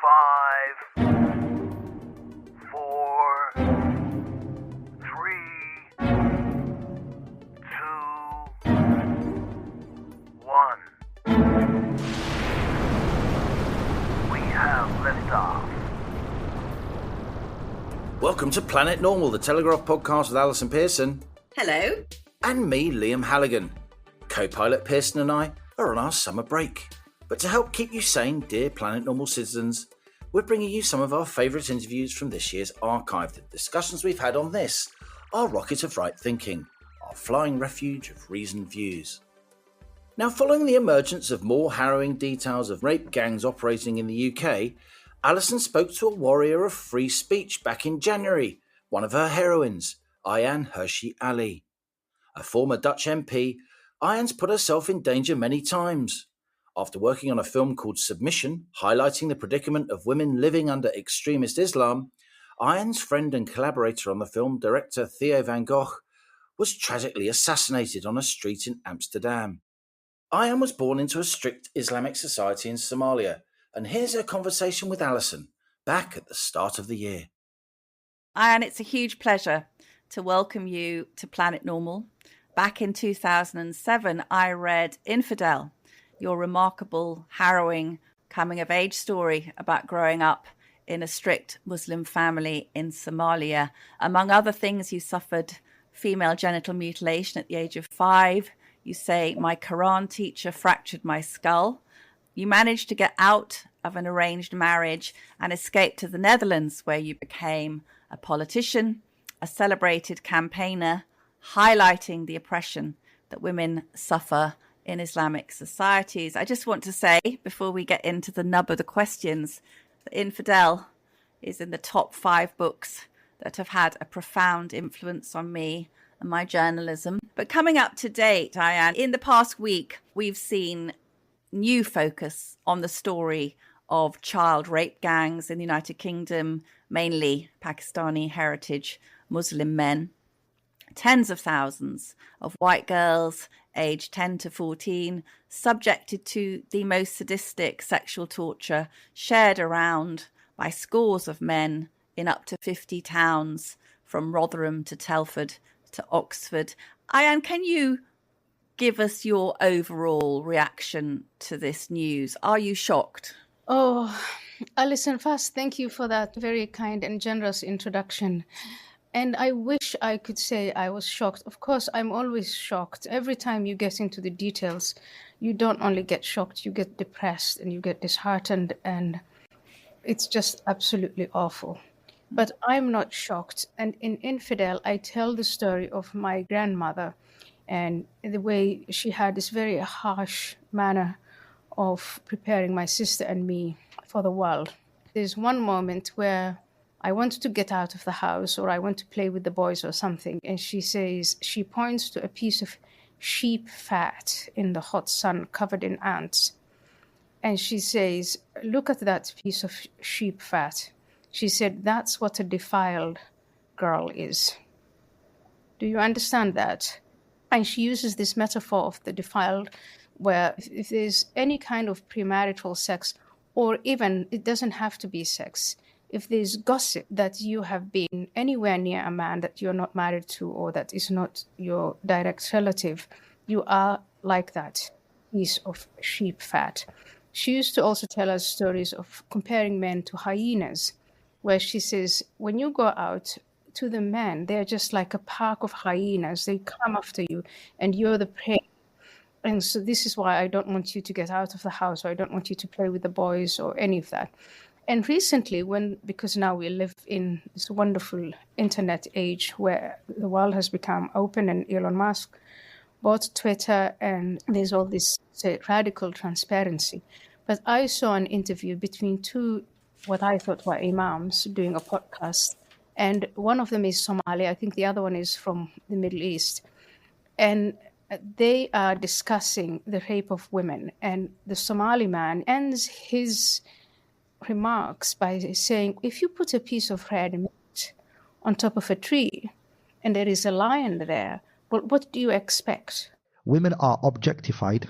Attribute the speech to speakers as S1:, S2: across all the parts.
S1: 5, 4, 3, 2, 1. We have liftoff.
S2: Welcome to Planet Normal, the Telegraph podcast with Alison Pearson.
S3: Hello.
S2: And me, Liam Halligan. Co-pilot Pearson and I are on our summer break. But to help keep you sane, dear Planet Normal citizens, we're bringing you some of our favourite interviews from this year's archive, the discussions we've had on this, our rocket of right thinking, our flying refuge of reasoned views. Now, following the emergence of more harrowing details of rape gangs operating in the UK, Alison spoke to a warrior of free speech back in January, one of her heroines, Ayaan Hirsi Ali. A former Dutch MP, Ayaan's put herself in danger many times. After working on a film called Submission, highlighting the predicament of women living under extremist Islam, Ayaan's friend and collaborator on the film, director Theo van Gogh, was tragically assassinated on a street in Amsterdam. Ayaan was born into a strict Islamic society in Somalia, and here's her conversation with Alison, back at the start of the year.
S3: Ayaan, it's a huge pleasure to welcome you to Planet Normal. Back in 2007, I read Infidel, your remarkable, harrowing coming-of-age story about growing up in a strict Muslim family in Somalia. Among other things, you suffered female genital mutilation at the age of 5. You say, my Quran teacher fractured my skull. You managed to get out of an arranged marriage and escape to the Netherlands, where you became a politician, a celebrated campaigner, highlighting the oppression that women suffer in Islamic societies. I just want to say, before we get into the nub of the questions, that Infidel is in the top 5 books that have had a profound influence on me and my journalism. But coming up to date, Ayaan, in the past week, we've seen new focus on the story of child rape gangs in the United Kingdom, mainly Pakistani heritage Muslim men. Tens of thousands of white girls aged 10 to 14 subjected to the most sadistic sexual torture shared around by scores of men in up to 50 towns, from Rotherham to Telford to Oxford. Ayaan, can you give us your overall reaction to this news? Are you shocked?
S4: Oh, Alison, first, thank you for that very kind and generous introduction. And I wish I could say I was shocked. Of course, I'm always shocked. Every time you get into the details, you don't only get shocked, you get depressed and you get disheartened, and it's just absolutely awful. But I'm not shocked. And in Infidel, I tell the story of my grandmother and the way she had this very harsh manner of preparing my sister and me for the world. There's one moment where I wanted to get out of the house, or I want to play with the boys or something. And she points to a piece of sheep fat in the hot sun covered in ants. And she says, look at that piece of sheep fat. She said, that's what a defiled girl is. Do you understand that? And she uses this metaphor of the defiled, where if there's any kind of premarital sex, or even it doesn't have to be sex, if there's gossip that you have been anywhere near a man that you're not married to or that is not your direct relative, you are like that piece of sheep fat. She used to also tell us stories of comparing men to hyenas, where she says, when you go out to the men, they're just like a pack of hyenas. They come after you and you're the prey. And so this is why I don't want you to get out of the house, or I don't want you to play with the boys or any of that. And recently, because now we live in this wonderful internet age where the world has become open, and Elon Musk bought Twitter, and there's all this radical transparency. But I saw an interview between two, what I thought were imams, doing a podcast. And one of them is Somali. I think the other one is from the Middle East. And they are discussing the rape of women. And the Somali man ends his remarks by saying, if you put a piece of red meat on top of a tree and there is a lion there, well, what do you expect?
S5: Women are objectified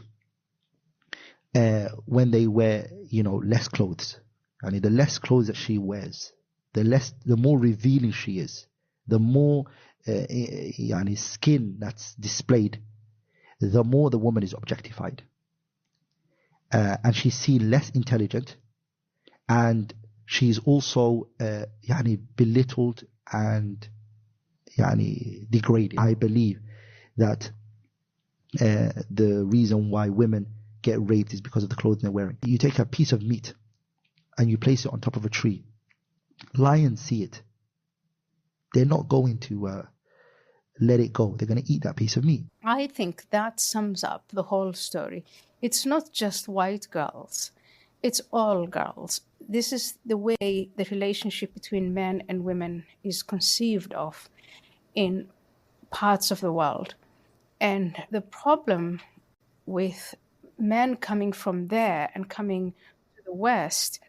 S5: when they wear, less clothes. And the less clothes that she wears, the more revealing she is, the more skin that's displayed, the more the woman is objectified. And she's seen less intelligent, and she's also belittled and degraded. I believe that the reason why women get raped is because of the clothing they're wearing. You take a piece of meat and you place it on top of a tree. Lions see it. They're not going to let it go. They're going to eat that piece of meat.
S4: I think that sums up the whole story. It's not just white girls. It's all girls. This is the way the relationship between men and women is conceived of in parts of the world. And the problem with men coming from there and coming to the West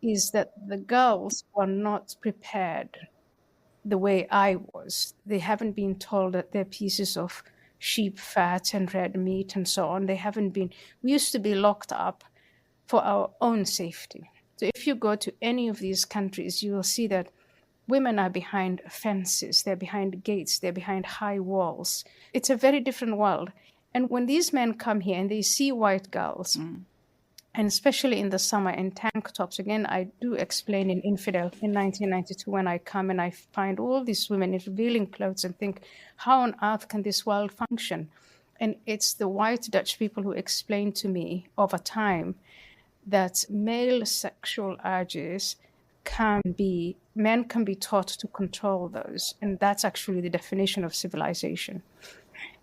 S4: is that the girls were not prepared the way I was. They haven't been told that they're pieces of sheep fat and red meat and so on. We used to be locked up for our own safety. So if you go to any of these countries, you will see that women are behind fences, they're behind gates, they're behind high walls. It's a very different world. And when these men come here and they see white girls, and especially in the summer in tank tops, again, I do explain in Infidel in 1992 when I come and I find all these women in revealing clothes and think, how on earth can this world function? And it's the white Dutch people who explain to me over time that male sexual urges men can be taught to control those. And that's actually the definition of civilization.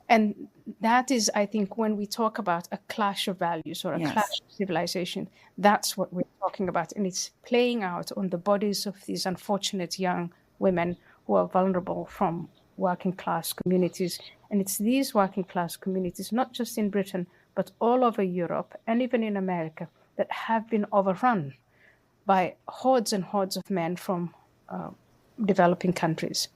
S4: And that is, I think, when we talk about a clash of values or a clash of civilization, that's what we're talking about. And it's playing out on the bodies of these unfortunate young women who are vulnerable from working class communities. And it's these working class communities, not just in Britain, but all over Europe and even in America, that have been overrun by hordes and hordes of men from developing countries.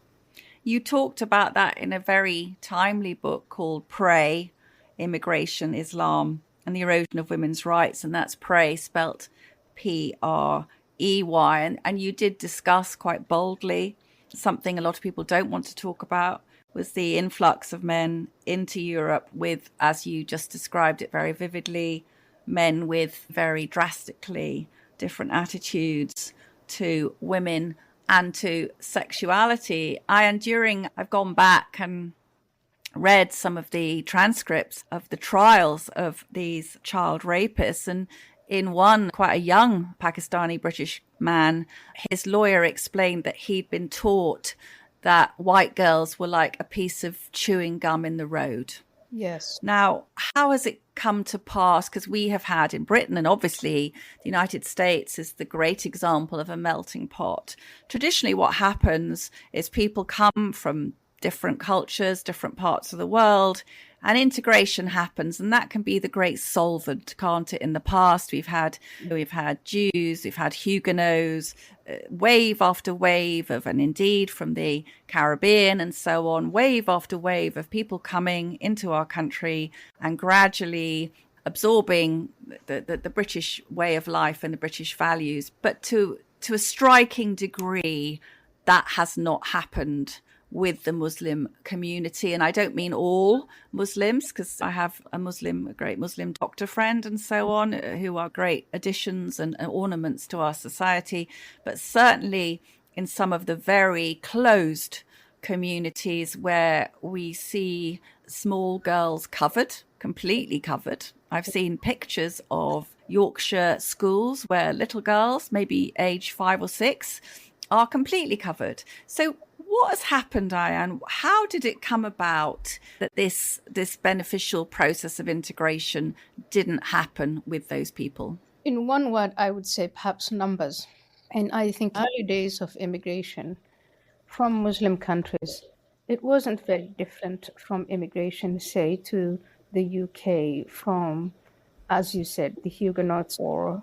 S3: You talked about that in a very timely book called Prey, Immigration, Islam, and the Erosion of Women's Rights. And that's Prey, spelt P-R-E-Y. And you did discuss quite boldly something a lot of people don't want to talk about, was the influx of men into Europe with, as you just described it very vividly, men with very drastically different attitudes to women and to sexuality. I've gone back and read some of the transcripts of the trials of these child rapists. And in one, quite a young Pakistani British man, his lawyer explained that he'd been taught that white girls were like a piece of chewing gum in the road.
S4: Yes.
S3: Now, how has it come to pass? Because we have had in Britain, and obviously the United States is the great example of a melting pot. Traditionally, what happens is people come from different cultures, different parts of the world, and integration happens. And that can be the great solvent, can't it? In the past, we've had Jews, we've had Huguenots, wave after wave of, and indeed from the Caribbean and so on, wave after wave of people coming into our country and gradually absorbing the British way of life and the British values. But to a striking degree, that has not happened with the Muslim community. And I don't mean all Muslims, because I have a great Muslim doctor friend and so on, who are great additions and ornaments to our society. But certainly in some of the very closed communities where we see small girls completely covered. I've seen pictures of Yorkshire schools where little girls, maybe age 5 or 6, are completely covered. So what has happened, Ayaan? How did it come about that this beneficial process of integration didn't happen with those people?
S4: In one word, I would say perhaps numbers. And I think early days of immigration from Muslim countries, it wasn't very different from immigration, say, to the UK from, as you said, the Huguenots, or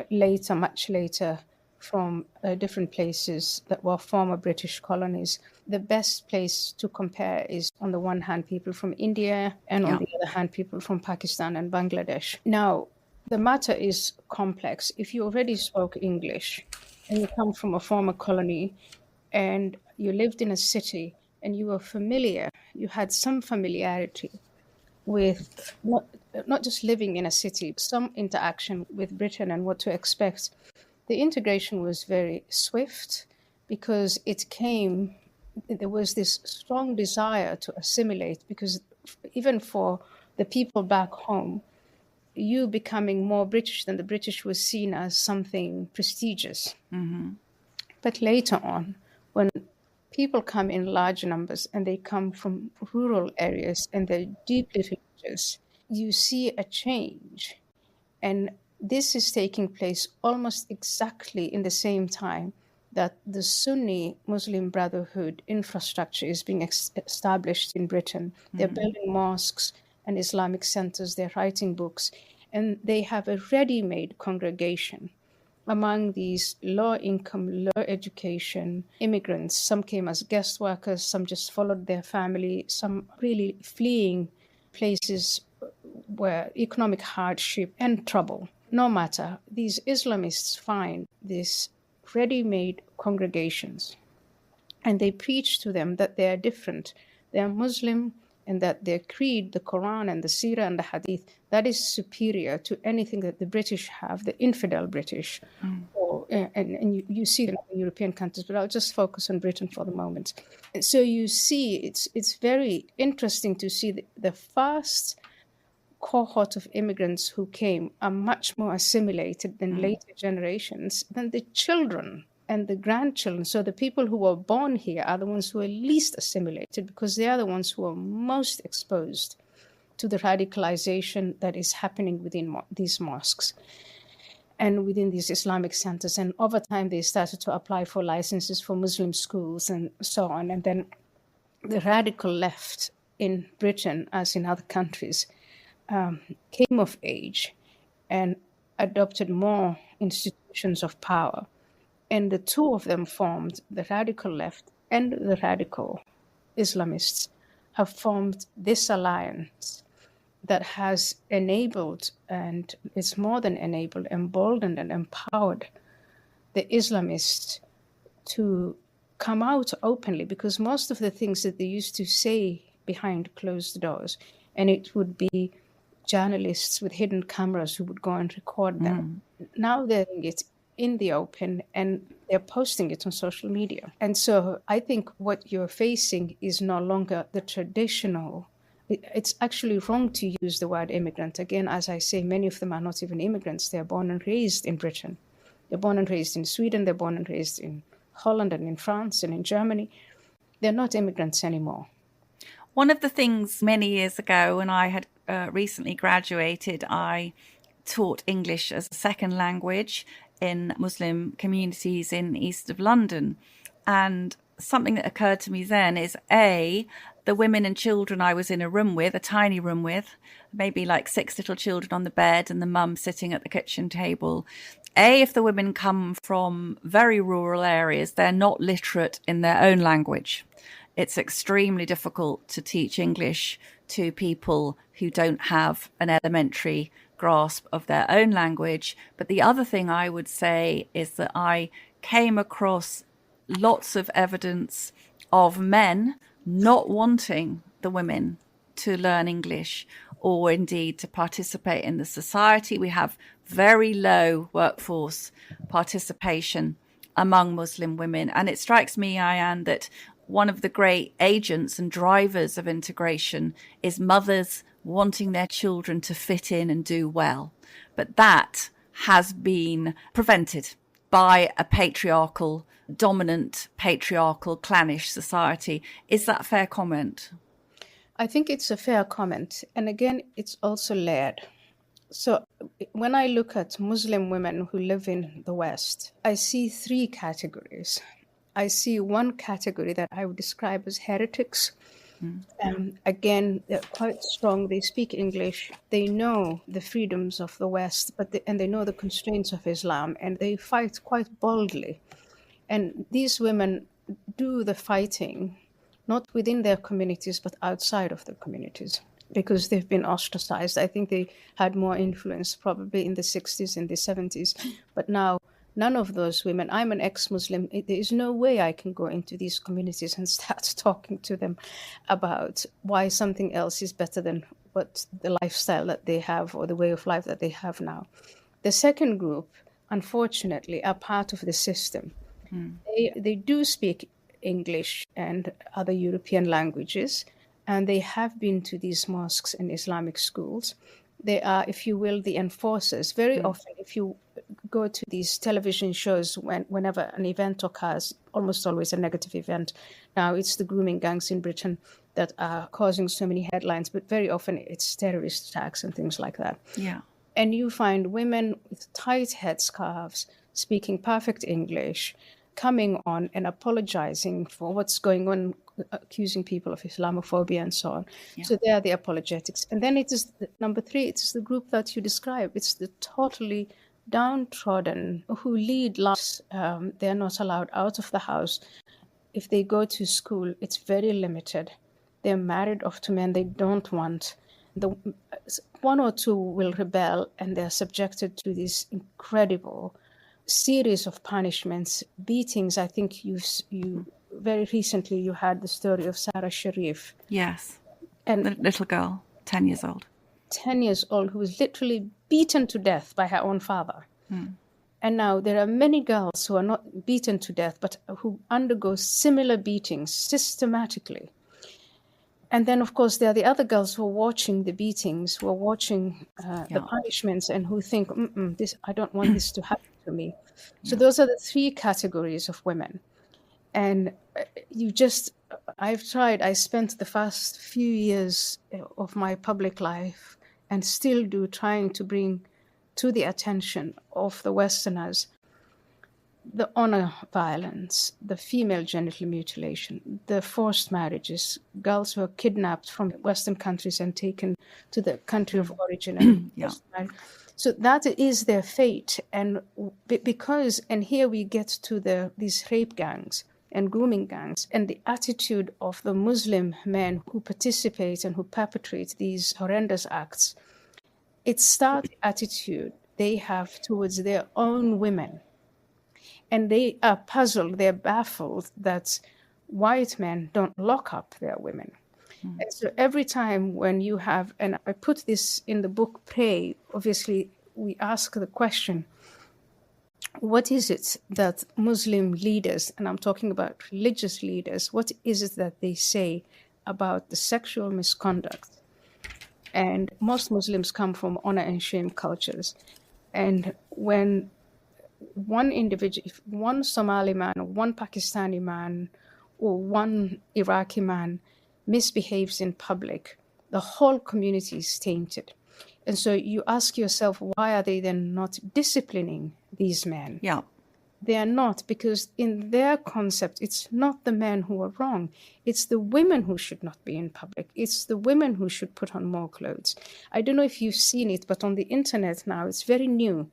S4: later, much later, from different places that were former British colonies. The best place to compare is, on the one hand, people from India, and on the other hand, people from Pakistan and Bangladesh. Now, The matter is complex. If you already spoke English and you come from a former colony and you lived in a city and you were familiar, you had some familiarity with not just living in a city, but some interaction with Britain and what to expect. The integration was very swift because there was this strong desire to assimilate, because even for the people back home, you becoming more British than the British was seen as something prestigious.
S3: Mm-hmm.
S4: But later on, when people come in large numbers and they come from rural areas and they're deeply religious, you see a change. And this is taking place almost exactly in the same time that the Sunni Muslim Brotherhood infrastructure is being established in Britain. They're building mosques and Islamic centers, they're writing books, and they have a ready-made congregation among these low income, low education immigrants. Some came as guest workers, some just followed their family, some really fleeing places where economic hardship and trouble. No matter, these Islamists find these ready-made congregations and they preach to them that they are different. They are Muslim, and that their creed, the Quran and the Sirah and the Hadith, that is superior to anything that the British have, the infidel British. And you see it in European countries, but I'll just focus on Britain for the moment. So you see, it's very interesting to see the first cohort of immigrants who came are much more assimilated than later generations, than the children and the grandchildren. So the people who were born here are the ones who are least assimilated, because they are the ones who are most exposed to the radicalization that is happening within these mosques and within these Islamic centers. And over time, they started to apply for licenses for Muslim schools and so on. And then the radical left in Britain, as in other countries, came of age and adopted more institutions of power. And the two of them formed, the radical left and the radical Islamists, have formed this alliance that has enabled, and it's more than enabled, emboldened and empowered the Islamists to come out openly, because most of the things that they used to say behind closed doors, and it would be journalists with hidden cameras who would go and record them. Now they're doing it in the open and they're posting it on social media. And so I think what you're facing is no longer the traditional. It's actually wrong to use the word immigrant. Again, as I say, many of them are not even immigrants. They're born and raised in Britain. They're born and raised in Sweden. They're born and raised in Holland and in France and in Germany. They're not immigrants anymore.
S3: One of the things many years ago, when I had recently graduated, I taught English as a second language in Muslim communities in east of London. And something that occurred to me then is, A, the women and children I was in a room with, a tiny room with, maybe like 6 little children on the bed and the mum sitting at the kitchen table. A, if the women come from very rural areas, they're not literate in their own language. It's extremely difficult to teach English to people who don't have an elementary grasp of their own language. But the other thing I would say is that I came across lots of evidence of men not wanting the women to learn English or indeed to participate in the society. We have very low workforce participation among Muslim women. And it strikes me, Ayaan, that one of the great agents and drivers of integration is mothers wanting their children to fit in and do well. But that has been prevented by a patriarchal, dominant, patriarchal, clannish society. Is that a fair comment?
S4: I think it's a fair comment. And again, it's also layered. So when I look at Muslim women who live in the West, I see 3 categories. I see one category that I would describe as heretics. Again, they're quite strong. They speak English. They know the freedoms of the West, and they know the constraints of Islam, and they fight quite boldly. And these women do the fighting, not within their communities, but outside of their communities. because they've been ostracized. I think they had more influence probably in the 60s and the 70s. But now, none of those women, I'm an ex-Muslim, there is no way I can go into these communities and start talking to them about why something else is better than what the lifestyle that they have or the way of life that they have now. The second group, unfortunately, are part of the system. They do speak English and other European languages, and they have been to these mosques and Islamic schools. They are, if you will, the enforcers. Very often, if you go to these television shows, whenever an event occurs, almost always a negative event. Now, it's the grooming gangs in Britain that are causing so many headlines, but very often it's terrorist attacks and things like that.
S3: Yeah.
S4: And you find women with tight headscarves, speaking perfect English, coming on and apologizing for what's going on, accusing people of Islamophobia and so on.
S3: Yeah.
S4: So they are the apologetics. And then it is number three, it is the group that you describe. It's the totally downtrodden who lead lives. They're not allowed out of the house. If they go to school, it's very limited. They're married off to men they don't want. One or two will rebel, and they're subjected to this incredible series of punishments, beatings. I think you very recently you had the story of Sarah Sharif.
S3: Yes.
S4: And
S3: The little girl, 10 years old.
S4: 10 years old, who was literally beaten to death by her own father. And now there are many girls who are not beaten to death, but who undergo similar beatings systematically. And then, of course, there are the other girls who are watching the beatings, who are watching the punishments, and who think, I don't want this to happen to me. So those are the three categories of women. And I spent the first few years of my public life, and still do, trying to bring to the attention of the Westerners the honor violence, the female genital mutilation, the forced marriages, girls who are kidnapped from Western countries and taken to the country of origin. And so that is their fate. And and here we get to these rape gangs and grooming gangs, and the attitude of the Muslim men who participate and who perpetrate these horrendous acts. It's that attitude they have towards their own women. And they are puzzled, they're baffled that white men don't lock up their women. And so every time when you have, and I put this in the book, Pray, obviously we ask the question, what is it that Muslim leaders, and I'm talking about religious leaders, what is it that they say about the sexual misconduct? And most Muslims come from honor and shame cultures. And when one individual, if one Somali man or one Pakistani man or one Iraqi man misbehaves in public, the whole community is tainted. And so you ask yourself, why are they then not disciplining these men?
S3: Yeah.
S4: They are not, because in their concept, it's not the men who are wrong. It's the women who should not be in public. It's the women who should put on more clothes. I don't know if you've seen it, but on the internet now, it's very new.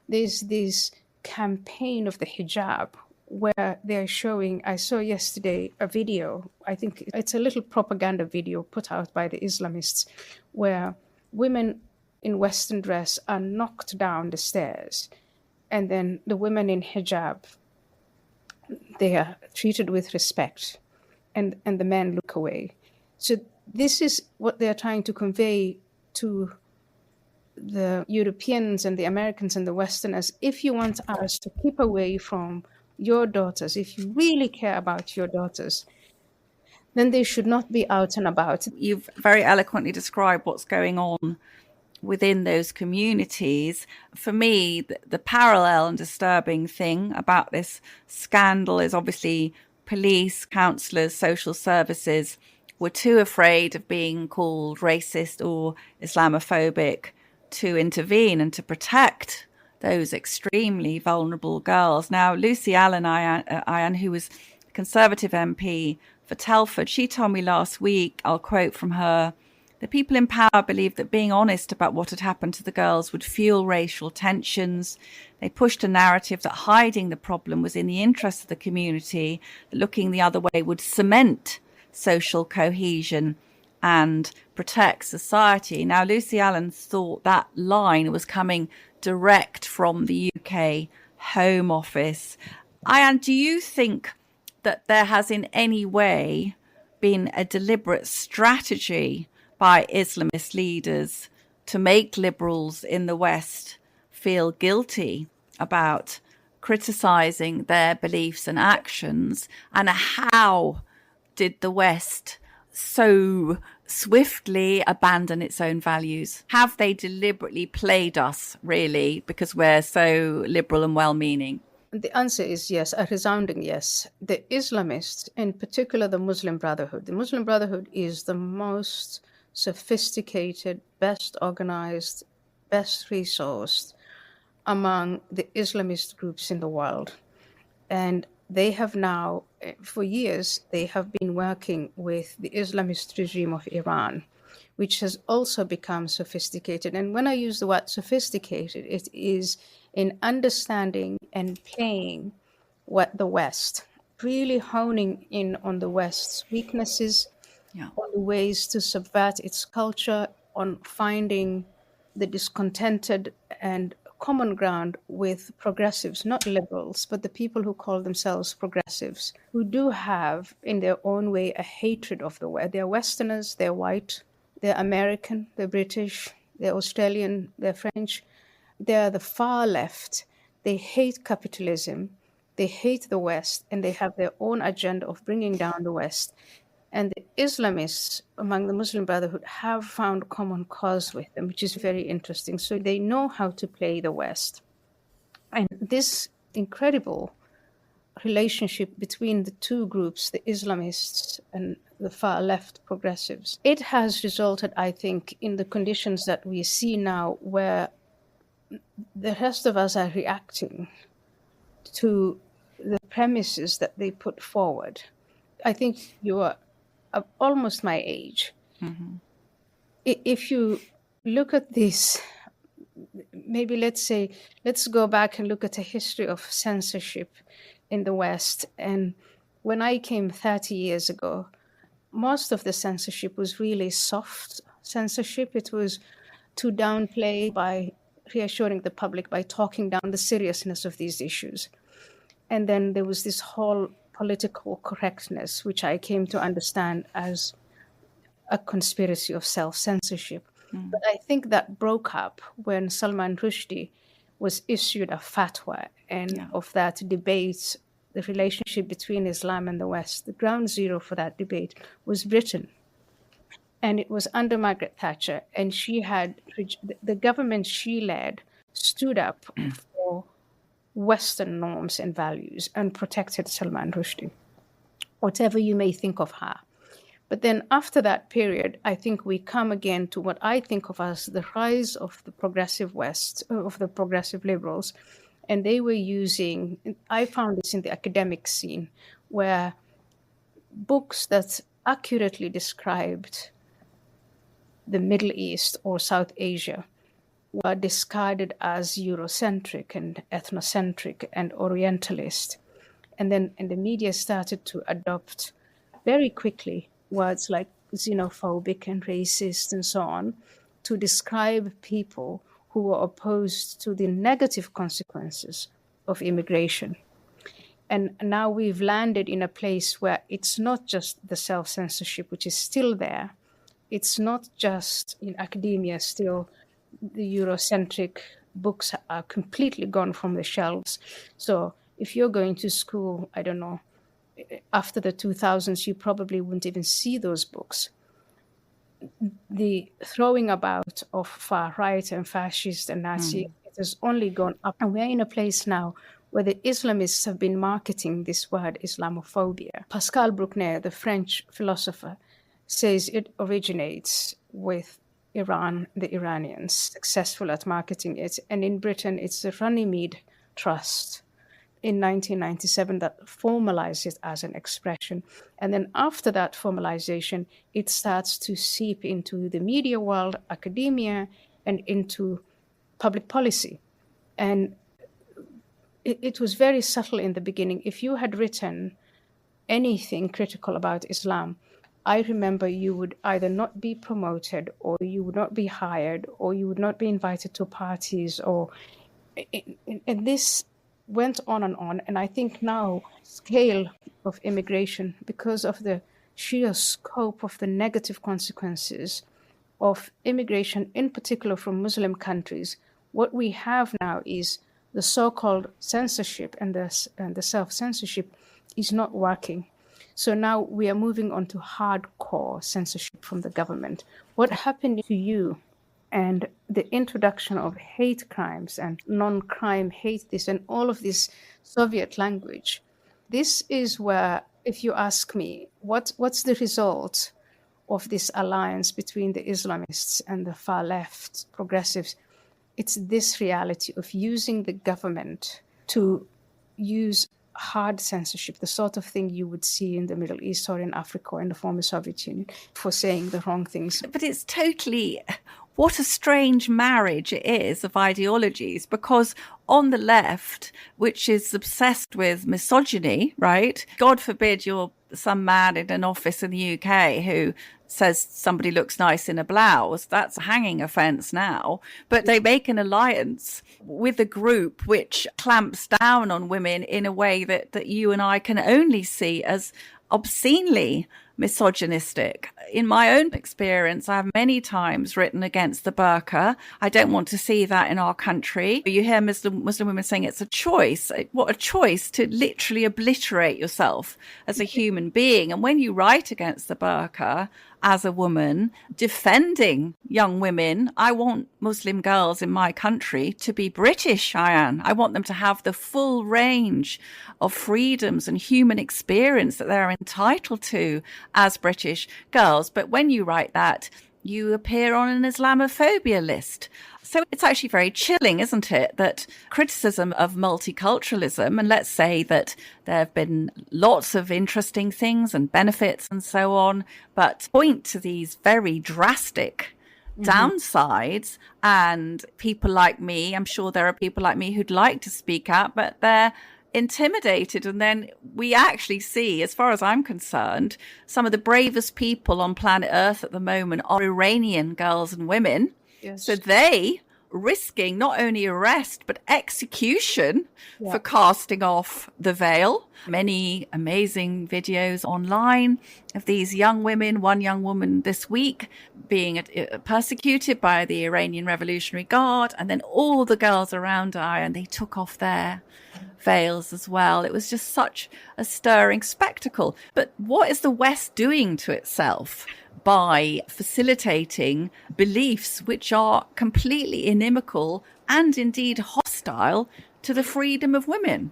S4: There's this campaign of the hijab where they're showing, I saw yesterday a video, I think it's a little propaganda video put out by the Islamists, where women in Western dress are knocked down the stairs. And then the women in hijab, they are treated with respect, and the men look away. So this is what they're trying to convey to the Europeans and the Americans and the Westerners. If you want us to keep away from your daughters, if you really care about your daughters, then they should not be out and about.
S3: You've very eloquently described what's going on within those communities. For me, the parallel and disturbing thing about this scandal is obviously police, counsellors, social services were too afraid of being called racist or Islamophobic to intervene and to protect those extremely vulnerable girls. Now, Lucy Allen, Ayaan, who was Conservative MP for Telford, she told me last week, I'll quote from her, the people in power believed that being honest about what had happened to the girls would fuel racial tensions. They pushed a narrative that hiding the problem was in the interest of the community, that looking the other way would cement social cohesion. and protect society. Now, Lucy Allen thought that line was coming direct from the UK Home Office. Ayaan, do you think that there has in any way been a deliberate strategy by Islamist leaders to make liberals in the West feel guilty about criticizing their beliefs and actions? And how did the West so swiftly abandon its own values? Have they deliberately played us, really, because we're so liberal and well-meaning?
S4: The answer is yes, a resounding yes. The Islamists, in particular the Muslim Brotherhood is the most sophisticated, best organized, best resourced among the Islamist groups in the world. And they have now, for years, they have been working with the Islamist regime of Iran, which has also become sophisticated. And when I use the word sophisticated, it is in understanding and playing what the West, really honing in on the West's weaknesses, on the ways to subvert its culture, on finding the discontented and common ground with progressives, not liberals, but the people who call themselves progressives, who do have, in their own way, a hatred of the West. They're Westerners, they're white, they're American, they're British, they're Australian, they're French. They're the far left. They hate capitalism, they hate the West, and they have their own agenda of bringing down the West. And the Islamists among the Muslim Brotherhood have found common cause with them, which is very interesting. So they know how to play the West. And this incredible relationship between the two groups, the Islamists and the far left progressives, it has resulted, I think, in the conditions that we see now, where the rest of us are reacting to the premises that they put forward. I think you are almost my age. Mm-hmm. If you look at this, maybe let's go back and look at the history of censorship in the West. And when I came 30 years ago, most of the censorship was really soft censorship. It was to downplay by reassuring the public, by talking down the seriousness of these issues. And then there was this whole political correctness, which I came to understand as a conspiracy of self-censorship. Mm. But I think that broke up when Salman Rushdie was issued a fatwa, and of that debate, the relationship between Islam and the West, the ground zero for that debate was Britain. And it was under Margaret Thatcher, and she had, the government she led stood up for Western norms and values and protected Salman Rushdie, whatever you may think of her. But then after that period, I think we come again to what I think of as the rise of the progressive West, of the progressive liberals. And they were using, I found this in the academic scene, where books that accurately described the Middle East or South Asia were discarded as Eurocentric and ethnocentric and Orientalist. And then the media started to adopt very quickly words like xenophobic and racist and so on to describe people who were opposed to the negative consequences of immigration. And now we've landed in a place where it's not just the self-censorship, which is still there. It's not just in academia still. The Eurocentric books are completely gone from the shelves. So if you're going to school, I don't know, after the 2000s, you probably wouldn't even see those books. The throwing about of far right and fascist and Nazi, it has only gone up. And we're in a place now where the Islamists have been marketing this word Islamophobia. Pascal Bruckner, the French philosopher, says it originates with Iran, the Iranians, successful at marketing it. And in Britain, it's the Runnymede Trust in 1997 that formalized it as an expression. And then after that formalization, it starts to seep into the media world, academia, and into public policy. And it was very subtle in the beginning. If you had written anything critical about Islam, I remember you would either not be promoted, or you would not be hired, or you would not be invited to parties, and this went on and on. And I think now scale of immigration, because of the sheer scope of the negative consequences of immigration, in particular from Muslim countries, what we have now is the so-called censorship, and the self-censorship is not working. So now we are moving on to hardcore censorship from the government. What happened to you and the introduction of hate crimes and non-crime hate this and all of this Soviet language? This is where, if you ask me, what's the result of this alliance between the Islamists and the far left progressives? It's this reality of using the government to use hard censorship, the sort of thing you would see in the Middle East or in Africa or in the former Soviet Union, for saying the wrong things.
S3: But it's totally, what a strange marriage it is of ideologies, because on the left, which is obsessed with misogyny, right? God forbid you're some man in an office in the UK who says somebody looks nice in a blouse. That's a hanging offence now. But they make an alliance with a group which clamps down on women in a way that you and I can only see as obscenely misogynistic. In my own experience, I have many times written against the burqa. I don't want to see that in our country. You hear Muslim women saying it's a choice. What a choice to literally obliterate yourself as a human being. And when you write against the burqa as a woman defending young women, I want Muslim girls in my country to be British, Ayaan. I want them to have the full range of freedoms and human experience that they're entitled to as British girls. But when you write that, you appear on an Islamophobia list. So it's actually very chilling, isn't it, that criticism of multiculturalism, and let's say that there have been lots of interesting things and benefits and so on, but point to these very drastic downsides. And people like me, I'm sure there are people like me who'd like to speak out, but they're intimidated. And then we actually see, as far as I'm concerned, some of the bravest people on planet Earth at the moment are Iranian girls and women.
S4: Yes.
S3: So they risking not only arrest but execution for casting off the veil. Many amazing videos online of these young women, one young woman this week being persecuted by the Iranian Revolutionary Guard, and then all the girls around her, and they took off their veils as well. It was just such a stirring spectacle. But what is the West doing to itself by facilitating beliefs which are completely inimical and indeed hostile to the freedom of women?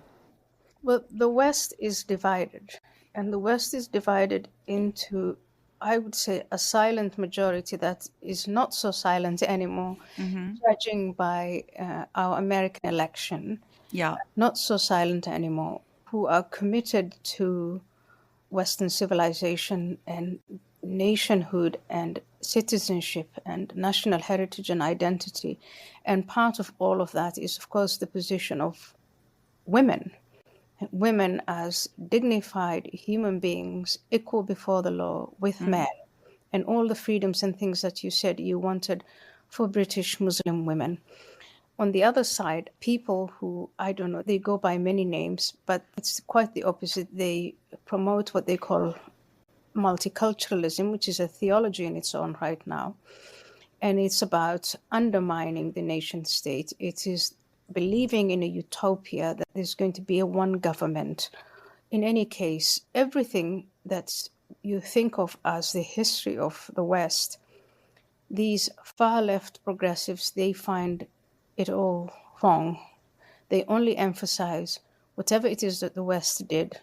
S4: Well, the West is divided, and the West is divided into, I would say, a silent majority that is not so silent anymore, judging by our American election.
S3: Yeah.
S4: Not so silent anymore, who are committed to Western civilization and nationhood and citizenship and national heritage and identity. And part of all of that is, of course, the position of women. Women as dignified human beings, equal before the law with men, and all the freedoms and things that you said you wanted for British Muslim women. On the other side, people who, I don't know, they go by many names, but it's quite the opposite. They promote what they call multiculturalism, which is a theology in its own right now. And it's about undermining the nation state. It is believing in a utopia that there's going to be a one government. In any case, everything that you think of as the history of the West, these far left progressives, they find it all wrong. They only emphasize whatever it is that the West did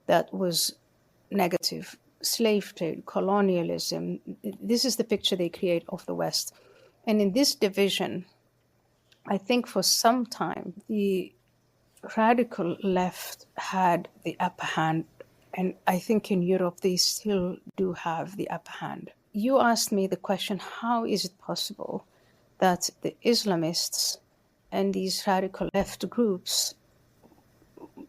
S4: that was negative. Slave trade, colonialism. This is the picture they create of the West. And in this division, I think for some time, the radical left had the upper hand. And I think in Europe, they still do have the upper hand. You asked me the question, how is it possible that the Islamists and these radical left groups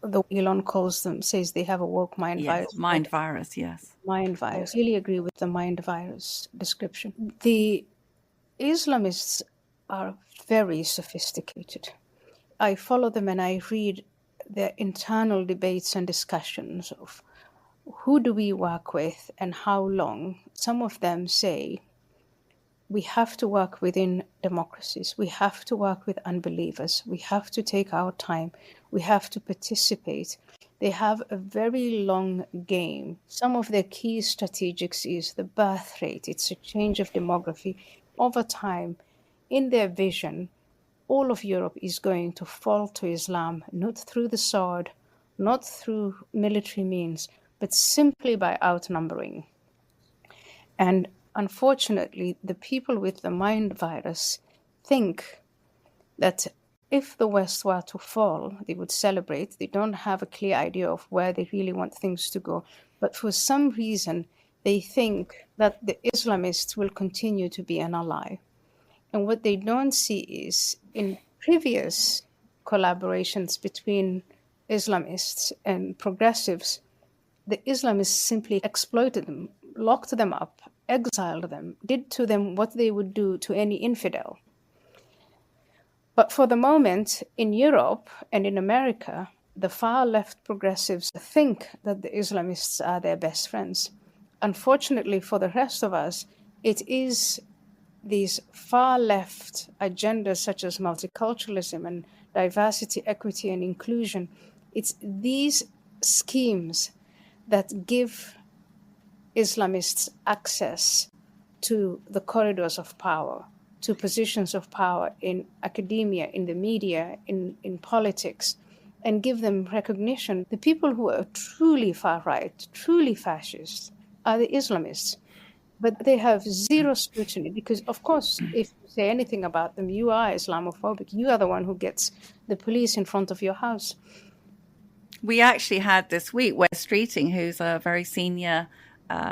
S4: the Elon calls them, says they have a woke mind
S3: Yes,
S4: virus.
S3: mind virus, yes.
S4: Mind virus. I really agree with the mind virus description. The Islamists are very sophisticated. I follow them and I read their internal debates and discussions of who do we work with and how long. Some of them say we have to work within democracies. We have to work with unbelievers. We have to take our time. We have to participate. They have a very long game. Some of their key strategics is the birth rate. It's a change of demography. Over time, in their vision, all of Europe is going to fall to Islam, not through the sword, not through military means, but simply by outnumbering. And unfortunately, the people with the mind virus think that if the West were to fall, they would celebrate. They don't have a clear idea of where they really want things to go. But for some reason, they think that the Islamists will continue to be an ally. And what they don't see is in previous collaborations between Islamists and progressives, the Islamists simply exploited them, locked them up, exiled them, did to them what they would do to any infidel. But for the moment, in Europe and in America, the far left progressives think that the Islamists are their best friends. Unfortunately for the rest of us, it is these far left agendas such as multiculturalism and diversity, equity, and inclusion. It's these schemes that give Islamists access to the corridors of power, to positions of power in academia, in the media, in politics, and give them recognition. The people who are truly far right, truly fascist, are the Islamists. But they have zero scrutiny because, of course, if you say anything about them, you are Islamophobic. You are the one who gets the police in front of your house.
S3: We actually had this week Wes Streeting, who's a very senior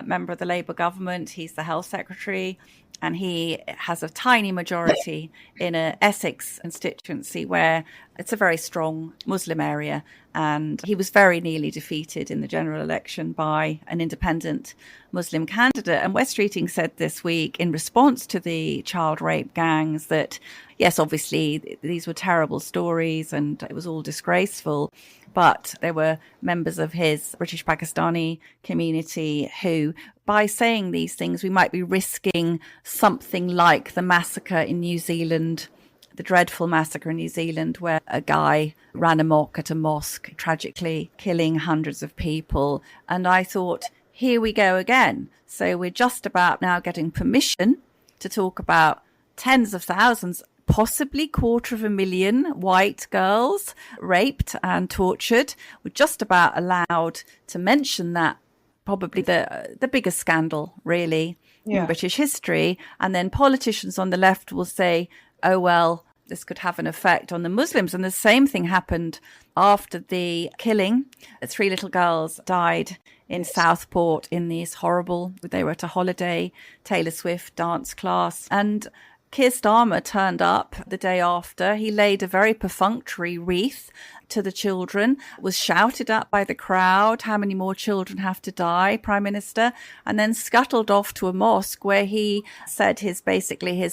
S3: member of the Labour government. He's the health secretary, and he has a tiny majority in an Essex constituency where it's a very strong Muslim area. And he was very nearly defeated in the general election by an independent Muslim candidate. And Wes Streeting said this week in response to the child rape gangs that, yes, obviously these were terrible stories and it was all disgraceful. But there were members of his British Pakistani community who, by saying these things, we might be risking something like the massacre in New Zealand, the dreadful massacre in New Zealand, where a guy ran amok at a mosque, tragically killing hundreds of people. And I thought, here we go again. So we're just about now getting permission to talk about tens of thousands, possibly 250,000 white girls raped and tortured. We're just about allowed to mention that, probably the biggest scandal really in British history. And then politicians on the left will say, oh, well, this could have an effect on the Muslims. And the same thing happened after the killing. 3 little girls died in Southport in these horrible, they were at a holiday, Taylor Swift dance class. And Keir Starmer turned up the day after. He laid a very perfunctory wreath to the children, was shouted at by the crowd, how many more children have to die, Prime Minister, and then scuttled off to a mosque where he said his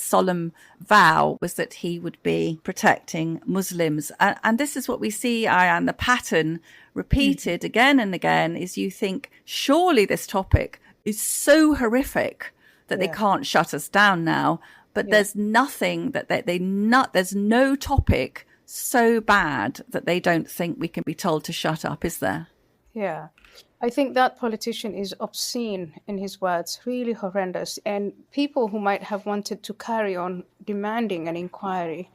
S3: solemn vow was that he would be protecting Muslims. And this is what we see, Ayaan, the pattern repeated again and again, is you think, surely this topic is so horrific that they can't shut us down now. But there's nothing that there's no topic so bad that they don't think we can be told to shut up, is there?
S4: Yeah. I think that politician is obscene in his words, really horrendous. And people who might have wanted to carry on demanding an inquiry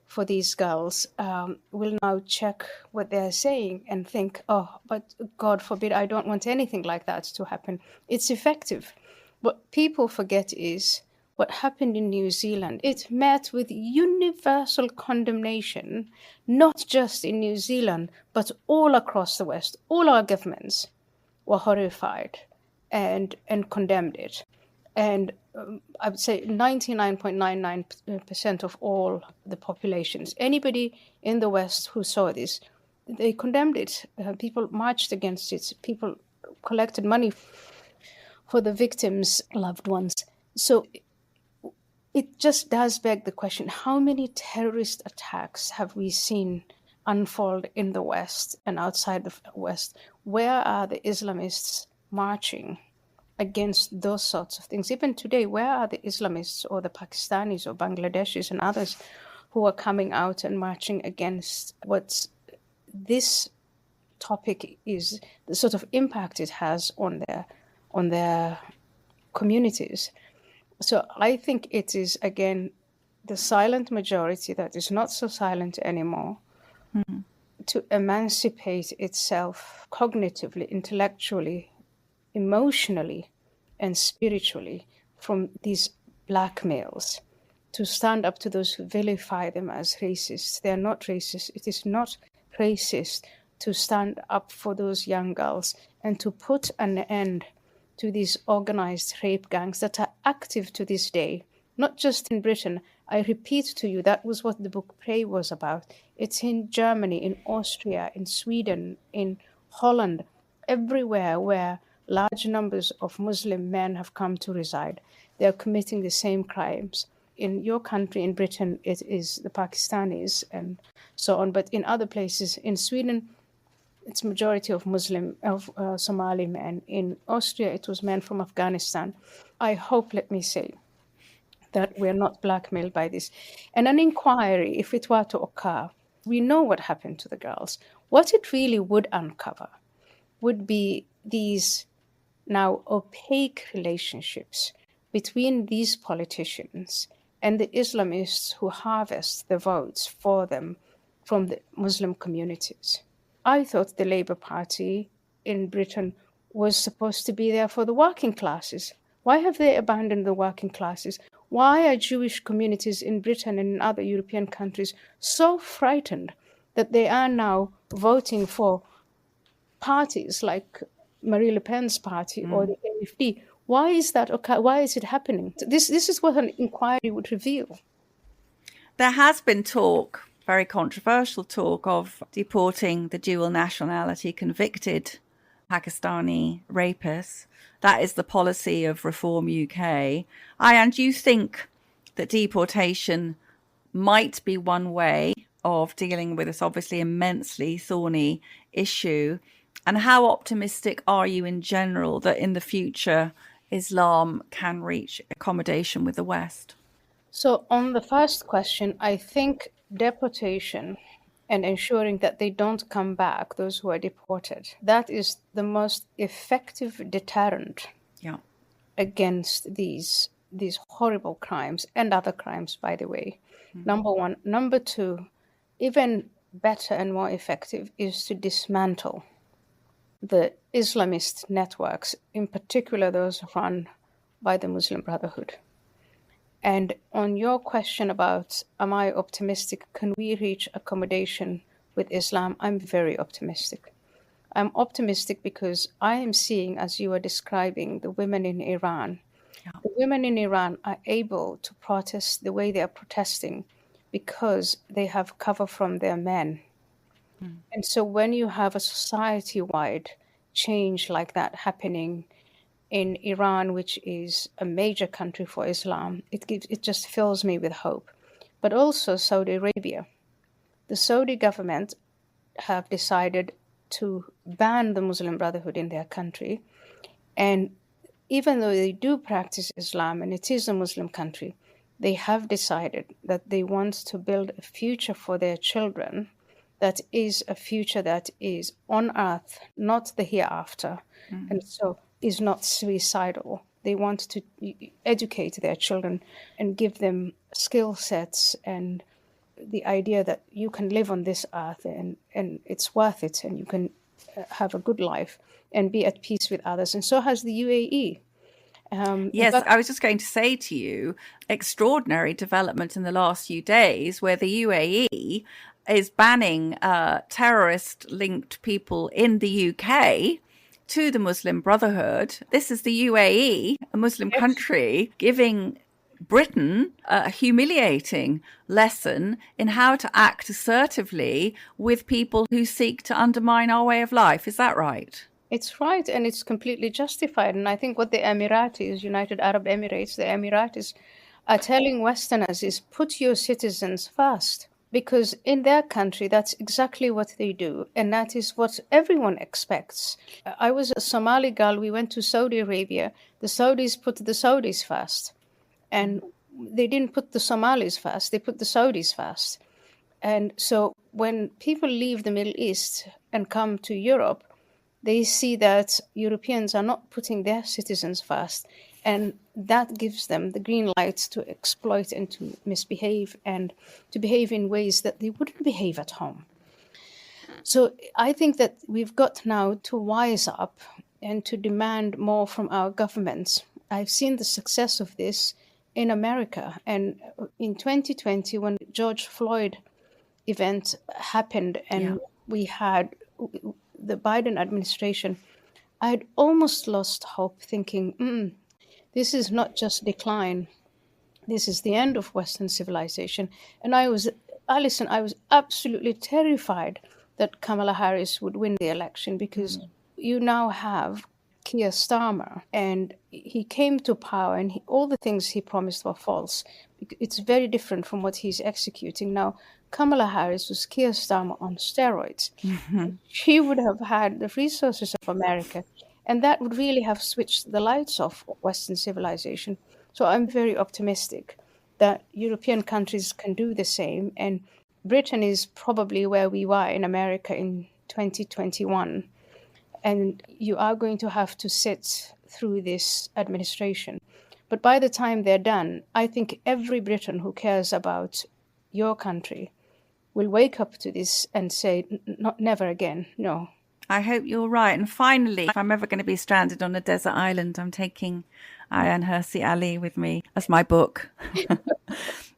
S4: for these girls will now check what they're saying and think, oh, but God forbid, I don't want anything like that to happen. It's effective. What people forget is what happened in New Zealand. It met with universal condemnation, not just in New Zealand, but all across the West. All our governments were horrified and condemned it. And I would say 99.99% of all the populations, anybody in the West who saw this, they condemned it. People marched against it. People collected money for the victims' loved ones. So it just does beg the question, how many terrorist attacks have we seen unfold in the West and outside the West? Where are the Islamists marching against those sorts of things? Even today, where are the Islamists or the Pakistanis or Bangladeshis and others who are coming out and marching against what this topic is, the sort of impact it has on their communities? So I think it is, again, the silent majority that is not so silent anymore, to emancipate itself cognitively, intellectually, emotionally, and spiritually from these blackmails, to stand up to those who vilify them as racists. They are not racist. It is not racist to stand up for those young girls and to put an end to these organized rape gangs that are active to this day, not just in Britain. I repeat to you, that was what the book Prey was about. It's in Germany, in Austria, in Sweden, in Holland, everywhere where large numbers of Muslim men have come to reside. They are committing the same crimes. In your country, in Britain, it is the Pakistanis and so on. But in other places, in Sweden, it's majority of Somali men. In Austria, it was men from Afghanistan. I hope, let me say, that we're not blackmailed by this. And an inquiry, if it were to occur, we know what happened to the girls. What it really would uncover would be these now opaque relationships between these politicians and the Islamists who harvest the votes for them from the Muslim communities. I thought the Labour Party in Britain was supposed to be there for the working classes. Why have they abandoned the working classes? Why are Jewish communities in Britain and in other European countries so frightened that they are now voting for parties like Marie Le Pen's party or the AfD? Why is that okay? Why is it happening? This is what an inquiry would reveal.
S3: There has been talk, very controversial talk, of deporting the dual nationality convicted Pakistani rapists. That is the policy of Reform UK. Ayaan, do you think that deportation might be one way of dealing with this obviously immensely thorny issue? And how optimistic are you in general that in the future Islam can reach accommodation with the West?
S4: So on the first question, I think deportation and ensuring that they don't come back, those who are deported, that is the most effective deterrent against these horrible crimes and other crimes, by the way. Number one. Number two, even better and more effective, is to dismantle the Islamist networks, in particular those run by the Muslim Brotherhood. And on your question about, am I optimistic, can we reach accommodation with Islam? I'm very optimistic. I'm optimistic because I am seeing, as you are describing, the women in Iran. The women in Iran are able to protest the way they are protesting because they have cover from their men. And so when you have a society-wide change like that happening in Iran, which is a major country for Islam, it just fills me with hope. But also Saudi Arabia. The Saudi government have decided to ban the Muslim Brotherhood in their country. And even though they do practice Islam and it is a Muslim country, they have decided that they want to build a future for their children that is a future that is on earth, not the hereafter, and so is not suicidal. They want to educate their children and give them skill sets and the idea that you can live on this earth and it's worth it and you can have a good life and be at peace with others. And so has the UAE.
S3: Yes, I was just going to say to you, extraordinary development in the last few days where the UAE is banning terrorist-linked people in the UK to the Muslim Brotherhood. This is the UAE, a Muslim country, giving Britain a humiliating lesson in how to act assertively with people who seek to undermine our way of life. Is that right?
S4: It's right, and it's completely justified. And I think what the Emiratis, United Arab Emirates, the Emiratis, are telling Westerners is put your citizens first. Because in their country, that's exactly what they do. And that is what everyone expects. I was a Somali girl. We went to Saudi Arabia. The Saudis put the Saudis first. And they didn't put the Somalis first. They put the Saudis first. And so when people leave the Middle East and come to Europe, they see that Europeans are not putting their citizens first. And that gives them the green light to exploit and to misbehave and to behave in ways that they wouldn't behave at home. So I think that we've got now to wise up and to demand more from our governments. I've seen the success of this in America. And in 2020, when George Floyd event happened and we had the Biden administration, I had almost lost hope, thinking, this is not just decline. This is the end of Western civilization. And I was absolutely terrified that Kamala Harris would win the election because you now have Keir Starmer, and he came to power and all the things he promised were false. It's very different from what he's executing now. Kamala Harris was Keir Starmer on steroids. She would have had the resources of America, and that would really have switched the lights off Western civilization. So I'm very optimistic that European countries can do the same. And Britain is probably where we were in America in 2021. And you are going to have to sit through this administration. But by the time they're done, I think every Briton who cares about your country will wake up to this and say, never again, no.
S3: I hope you're right. And finally, if I'm ever going to be stranded on a desert island, I'm taking Ayaan Hirsi Ali with me as my book.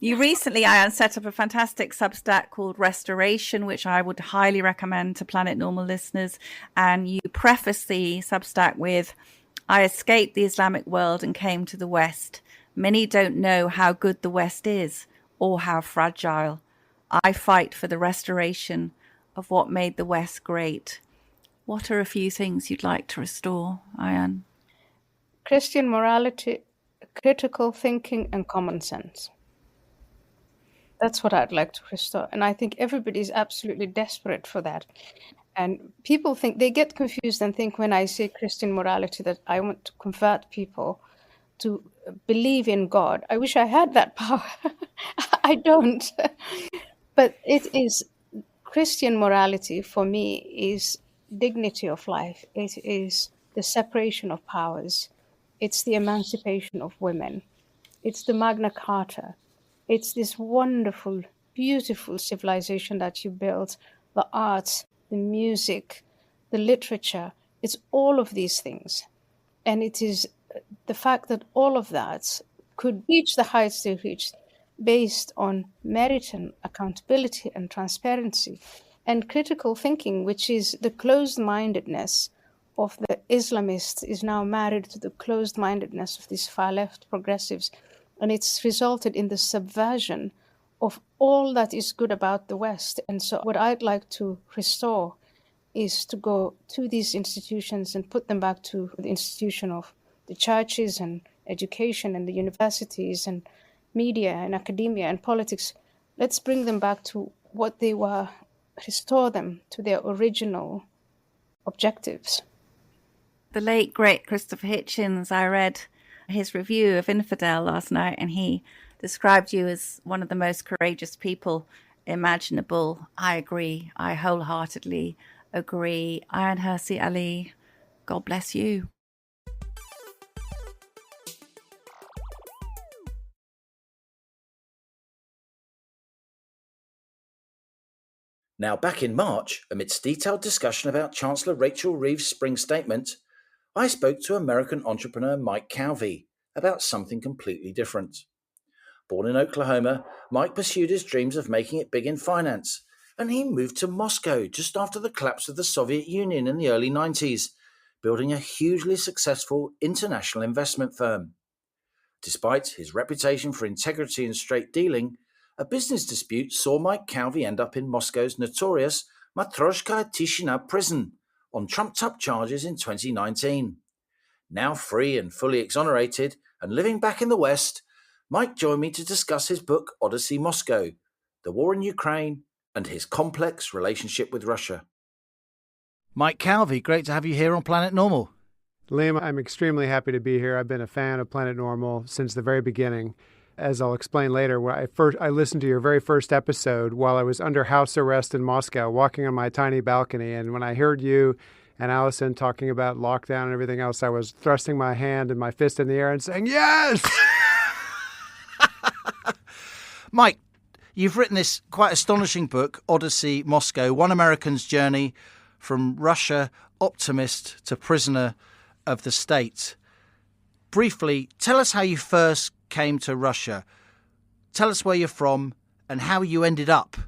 S3: You recently, Ayaan, set up a fantastic Substack called Restoration, which I would highly recommend to Planet Normal listeners. And you preface the Substack with, I escaped the Islamic world and came to the West. Many don't know how good the West is or how fragile. I fight for the restoration of what made the West great. What are a few things you'd like to restore, Ayaan?
S4: Christian morality, critical thinking, and common sense. That's what I'd like to restore. And I think everybody is absolutely desperate for that. And people think, they get confused and think when I say Christian morality that I want to convert people to believe in God. I wish I had that power. I don't. But it is, Christian morality for me is dignity of life. It is the separation of powers. It's the emancipation of women. It's the Magna Carta. It's this wonderful, beautiful civilization that you built, the arts, the music, the literature. It's all of these things. And it is the fact that all of that could reach the heights they reached based on merit and accountability and transparency and critical thinking, which is the closed-mindedness of the Islamists is now married to the closed-mindedness of these far-left progressives. And it's resulted in the subversion of all that is good about the West. And so what I'd like to restore is to go to these institutions and put them back to the institution of the churches and education and the universities and media and academia and politics. Let's bring them back to what they were, restore them to their original objectives.
S3: The late, great Christopher Hitchens, I read his review of Infidel last night, and he described you as one of the most courageous people imaginable. I agree. I wholeheartedly agree. Ayaan Hirsi Ali, God bless you.
S2: Now, back in March, amidst detailed discussion about Chancellor Rachel Reeves' spring statement, I spoke to American entrepreneur Mike Calvey about something completely different. Born in Oklahoma, Mike pursued his dreams of making it big in finance, and he moved to Moscow just after the collapse of the Soviet Union in the early 90s, building a hugely successful international investment firm. Despite his reputation for integrity and straight dealing, a business dispute saw Mike Calvey end up in Moscow's notorious Matrosskaya Tishina prison on trumped-up charges in 2019. Now free and fully exonerated and living back in the West, Mike joined me to discuss his book Odyssey Moscow, the war in Ukraine, and his complex relationship with Russia. Mike Calvey, great to have you here on Planet Normal.
S6: Liam, I'm extremely happy to be here. I've been a fan of Planet Normal since the very beginning. As I'll explain later, when I listened to your very first episode while I was under house arrest in Moscow, walking on my tiny balcony. And when I heard you and Allison talking about lockdown and everything else, I was thrusting my hand and my fist in the air and saying, yes!
S2: Mike, you've written this quite astonishing book, Odyssey Moscow, one American's journey from Russia optimist to prisoner of the state. Briefly, tell us how you first came to Russia. Tell us where you're from and how you ended up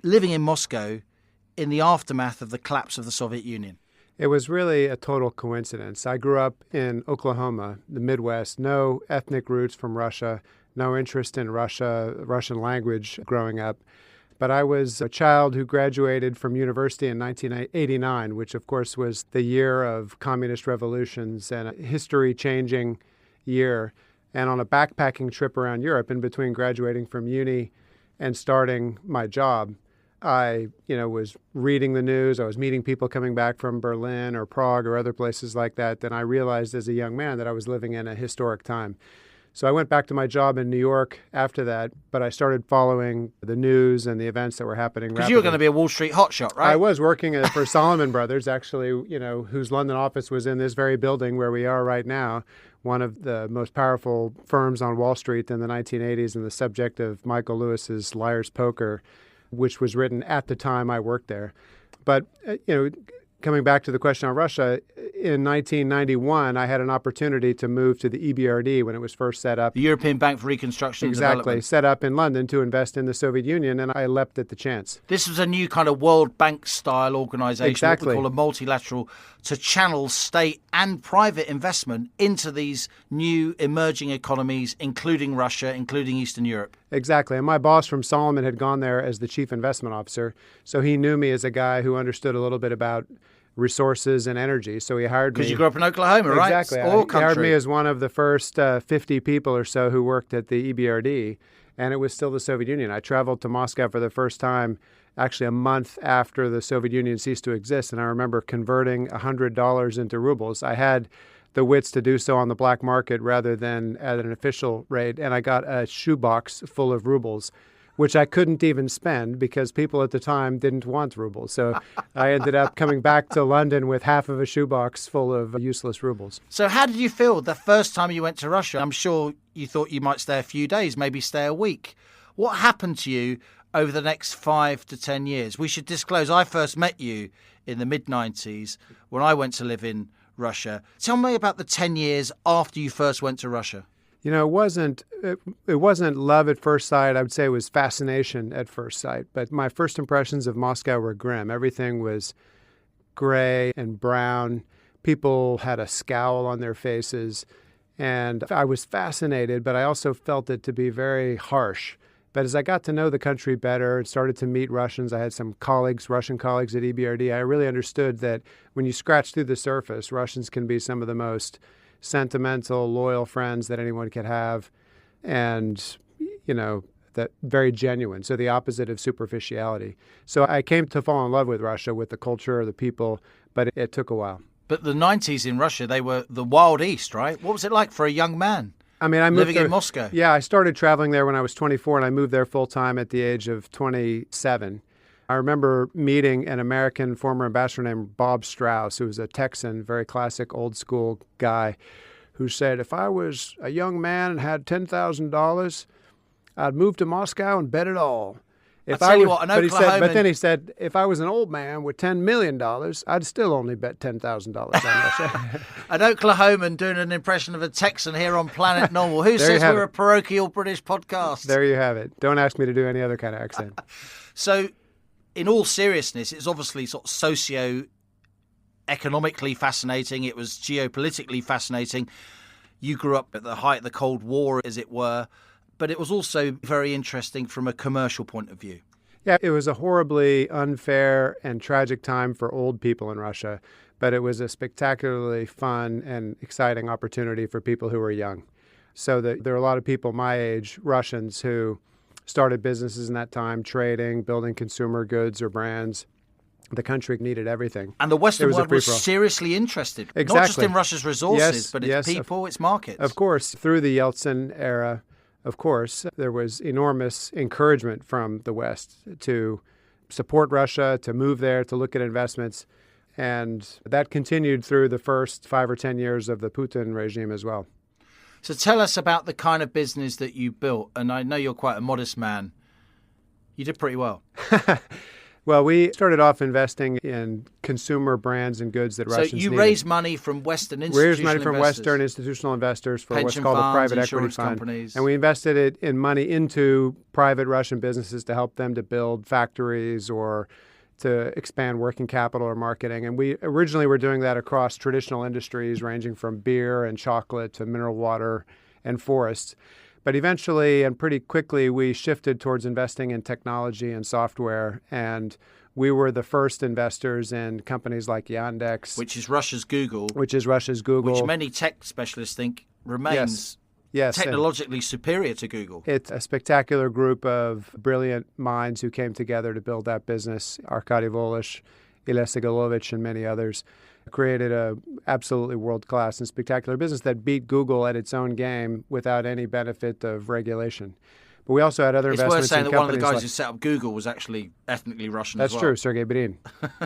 S2: living in Moscow in the aftermath of the collapse of the Soviet Union.
S6: It was really a total coincidence. I grew up in Oklahoma, the Midwest, no ethnic roots from Russia, no interest in Russia, Russian language growing up. But I was a child who graduated from university in 1989, which of course was the year of communist revolutions and a history-changing year. And on a backpacking trip around Europe in between graduating from uni and starting my job, I, was reading the news. I was meeting people coming back from Berlin or Prague or other places like that. Then I realized as a young man that I was living in a historic time. So I went back to my job in New York after that, but I started following the news and the events that were happening rapidly.
S2: Because you were going to be a Wall Street hotshot, right?
S6: I was working for Salomon Brothers, actually, whose London office was in this very building where we are right now, one of the most powerful firms on Wall Street in the 1980s and the subject of Michael Lewis's Liar's Poker, which was written at the time I worked there. But, coming back to the question on Russia, in 1991, I had an opportunity to move to the EBRD when it was first set up.
S2: The European Bank for Reconstruction and
S6: Development.
S2: Development.
S6: Exactly, set up in London to invest in the Soviet Union, and I leapt at the chance.
S2: This was a new kind of World Bank-style organisation,
S6: Exactly.
S2: what we call a multilateral, to channel state and private investment into these new emerging economies, including Russia, including Eastern Europe.
S6: Exactly. And my boss from Salomon had gone there as the chief investment officer, so he knew me as a guy who understood a little bit about resources and energy. So he hired me.
S2: Because you grew up in Oklahoma, right?
S6: Exactly. He hired me as one of the first 50 people or so who worked at the EBRD, and it was still the Soviet Union. I traveled to Moscow for the first time actually a month after the Soviet Union ceased to exist, and I remember converting $100 into rubles. I had the wits to do so on the black market rather than at an official rate, and I got a shoebox full of rubles, which I couldn't even spend because people at the time didn't want rubles. So I ended up coming back to London with half of a shoebox full of useless rubles.
S2: So how did you feel the first time you went to Russia? I'm sure you thought you might stay a few days, maybe stay a week. What happened to you over the next 5 to 10 years? We should disclose I first met you in the mid-90s when I went to live in Russia. Tell me about the 10 years after you first went to Russia.
S6: It wasn't love at first sight. I would say it was fascination at first sight. But my first impressions of Moscow were grim. Everything was gray and brown. People had a scowl on their faces. And I was fascinated, but I also felt it to be very harsh. But as I got to know the country better and started to meet Russians, I had some colleagues, Russian colleagues at EBRD, I really understood that when you scratch through the surface, Russians can be some of the most sentimental, loyal friends that anyone could have, and, that very genuine. So the opposite of superficiality. So I came to fall in love with Russia, with the culture, the people, but it took a while.
S2: But the 90s in Russia, they were the Wild East, right? What was it like for a young man?
S6: I moved
S2: living
S6: there,
S2: in Moscow.
S6: Yeah, I started traveling there when I was 24, and I moved there full time at the age of 27. I remember meeting an American former ambassador named Bob Strauss, who was a Texan, very classic old school guy, who said, if I was a young man and had $10,000, I'd move to Moscow and bet it all.
S2: But
S6: then he said, if I was an old man with $10 million, I'd still only bet $10,000 on Russia.
S2: An Oklahoman doing an impression of a Texan here on Planet Normal. Who says we're a parochial British podcast?
S6: There you have it. Don't ask me to do any other kind of accent.
S2: So, in all seriousness, it's obviously sort of socio-economically fascinating. It was geopolitically fascinating. You grew up at the height of the Cold War, as it were, but it was also very interesting from a commercial point of view.
S6: Yeah, it was a horribly unfair and tragic time for old people in Russia, but it was a spectacularly fun and exciting opportunity for people who were young. So there are a lot of people my age, Russians, who started businesses in that time, trading, building consumer goods or brands. The country needed everything.
S2: And the Western world was seriously interested,
S6: exactly.
S2: Not just in Russia's resources, but its
S6: yes,
S2: people, its markets.
S6: Of course, through the Yeltsin era, of course, there was enormous encouragement from the West to support Russia, to move there, to look at investments. And that continued through the first 5 or 10 years of the Putin regime as well.
S2: So tell us about the kind of business that you built. And I know you're quite a modest man. You did pretty well.
S6: Well, we started off investing in consumer brands and goods that Russians needed.
S2: So you raised money from Western institutional investors?
S6: We raised money from Western institutional investors for what's called a private equity fund.
S2: Companies.
S6: And we invested it in money into private Russian businesses to help them to build factories or to expand working capital or marketing. And we originally were doing that across traditional industries ranging from beer and chocolate to mineral water and forests. But eventually and pretty quickly, we shifted towards investing in technology and software. And we were the first investors in companies like Yandex.
S2: Which is Russia's Google.
S6: Which
S2: many tech specialists think remains technologically superior to Google.
S6: It's a spectacular group of brilliant minds who came together to build that business. Arkady Volish, Ilya Sigalovich, and many others created a absolutely world-class and spectacular business that beat Google at its own game without any benefit of regulation. But we also had other investments in companies.
S2: It's worth saying that one of the guys who set up Google was actually ethnically Russian as well.
S6: That's true, Sergey Brin.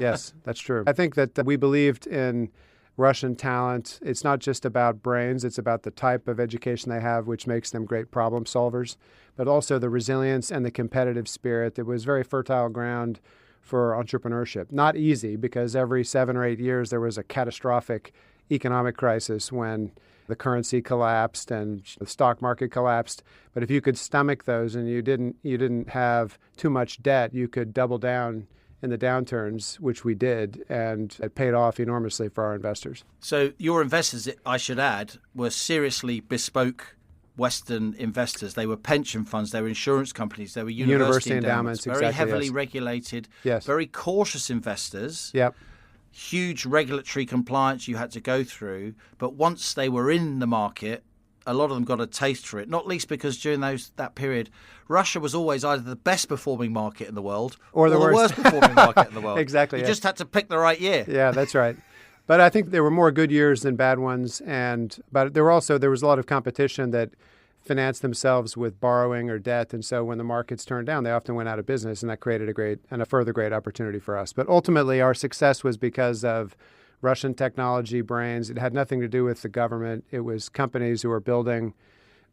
S6: Yes, that's true. I think that we believed in Russian talent. It's not just about brains. It's about the type of education they have, which makes them great problem solvers, but also the resilience and the competitive spirit. It was very fertile ground for entrepreneurship. Not easy, because every 7 or 8 years there was a catastrophic economic crisis when the currency collapsed and the stock market collapsed. But if you could stomach those and you didn't have too much debt, you could double down in the downturns, which we did, and it paid off enormously for our investors.
S2: So your investors, I should add, were seriously bespoke Western investors. They were pension funds, they were insurance companies, they were university endowments, very heavily regulated, very cautious investors.
S6: Yep.
S2: Huge regulatory compliance you had to go through. But once they were in the market, a lot of them got a taste for it, not least because during that period, Russia was always either the best performing market in the world or the worst performing market in the world.
S6: Exactly.
S2: You just had to pick the right year.
S6: Yeah, that's right. But I think there were more good years than bad ones. But there was a lot of competition that financed themselves with borrowing or debt. And so when the markets turned down, they often went out of business, and that created a further great opportunity for us. But ultimately, our success was because of Russian technology brains. It had nothing to do with the government. It was companies who were building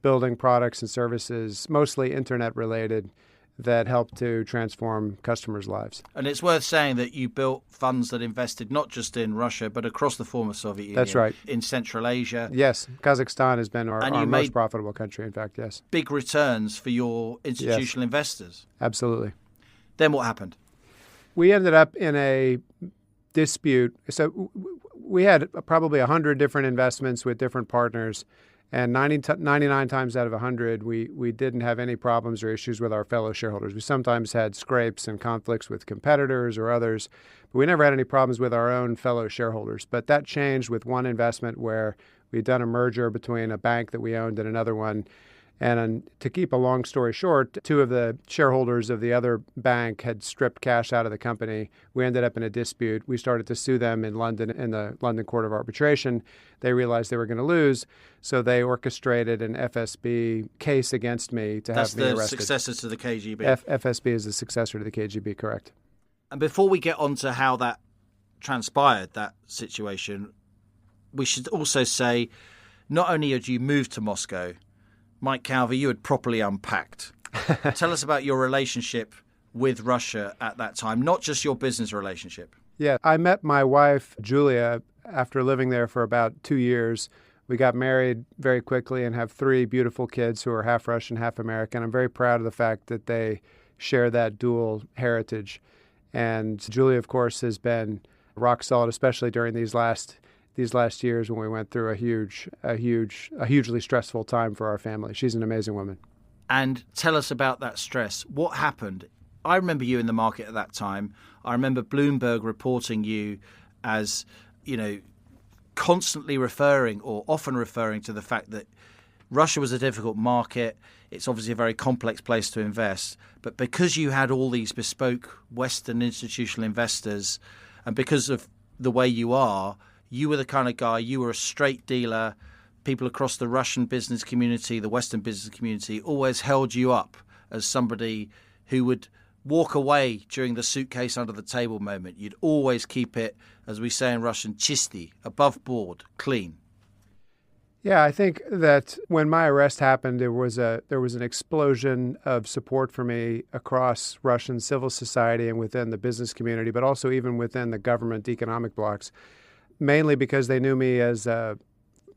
S6: products and services, mostly internet related, that helped to transform customers' lives.
S2: And it's worth saying that you built funds that invested not just in Russia, but across the former Soviet Union.
S6: That's right.
S2: In Central Asia.
S6: Yes. Kazakhstan has been our most profitable country, in fact, yes.
S2: Big returns for your institutional investors.
S6: Absolutely.
S2: Then what happened?
S6: We ended up in a dispute. So we had probably 100 different investments with different partners. And 99 times out of 100, we didn't have any problems or issues with our fellow shareholders. We sometimes had scrapes and conflicts with competitors or others, but we never had any problems with our own fellow shareholders. But that changed with one investment where we'd done a merger between a bank that we owned and another one. And to keep a long story short, 2 of the shareholders of the other bank had stripped cash out of the company. We ended up in a dispute. We started to sue them in London, in the London Court of Arbitration. They realized they were going to lose, so they orchestrated an FSB case against me to have me arrested.
S2: That's the successor to the KGB.
S6: FSB is the successor to the KGB, correct.
S2: And before we get on to how that transpired, that situation, we should also say not only had you moved to Moscow, Mike Calvey, you had properly unpacked. Tell us about your relationship with Russia at that time, not just your business relationship.
S6: Yeah, I met my wife, Julia, after living there for about 2 years. We got married very quickly and have 3 beautiful kids who are half Russian, half American. I'm very proud of the fact that they share that dual heritage. And Julia, of course, has been rock solid, especially during these last these last years when we went through a hugely stressful time for our family. She's an amazing woman.
S2: And tell us about that stress. What happened? I remember you in the market at that time. I remember Bloomberg reporting you as, constantly referring or often referring to the fact that Russia was a difficult market. It's obviously a very complex place to invest. But because you had all these bespoke Western institutional investors, and because of the way you were the kind of guy, you were a straight dealer. People across the Russian business community, the Western business community, always held you up as somebody who would walk away during the suitcase under the table moment. You'd always keep it, as we say in Russian, чистый, above board, clean.
S6: Yeah, I think that when my arrest happened, there was an explosion of support for me across Russian civil society and within the business community, but also even within the government economic blocs, mainly because they knew me as,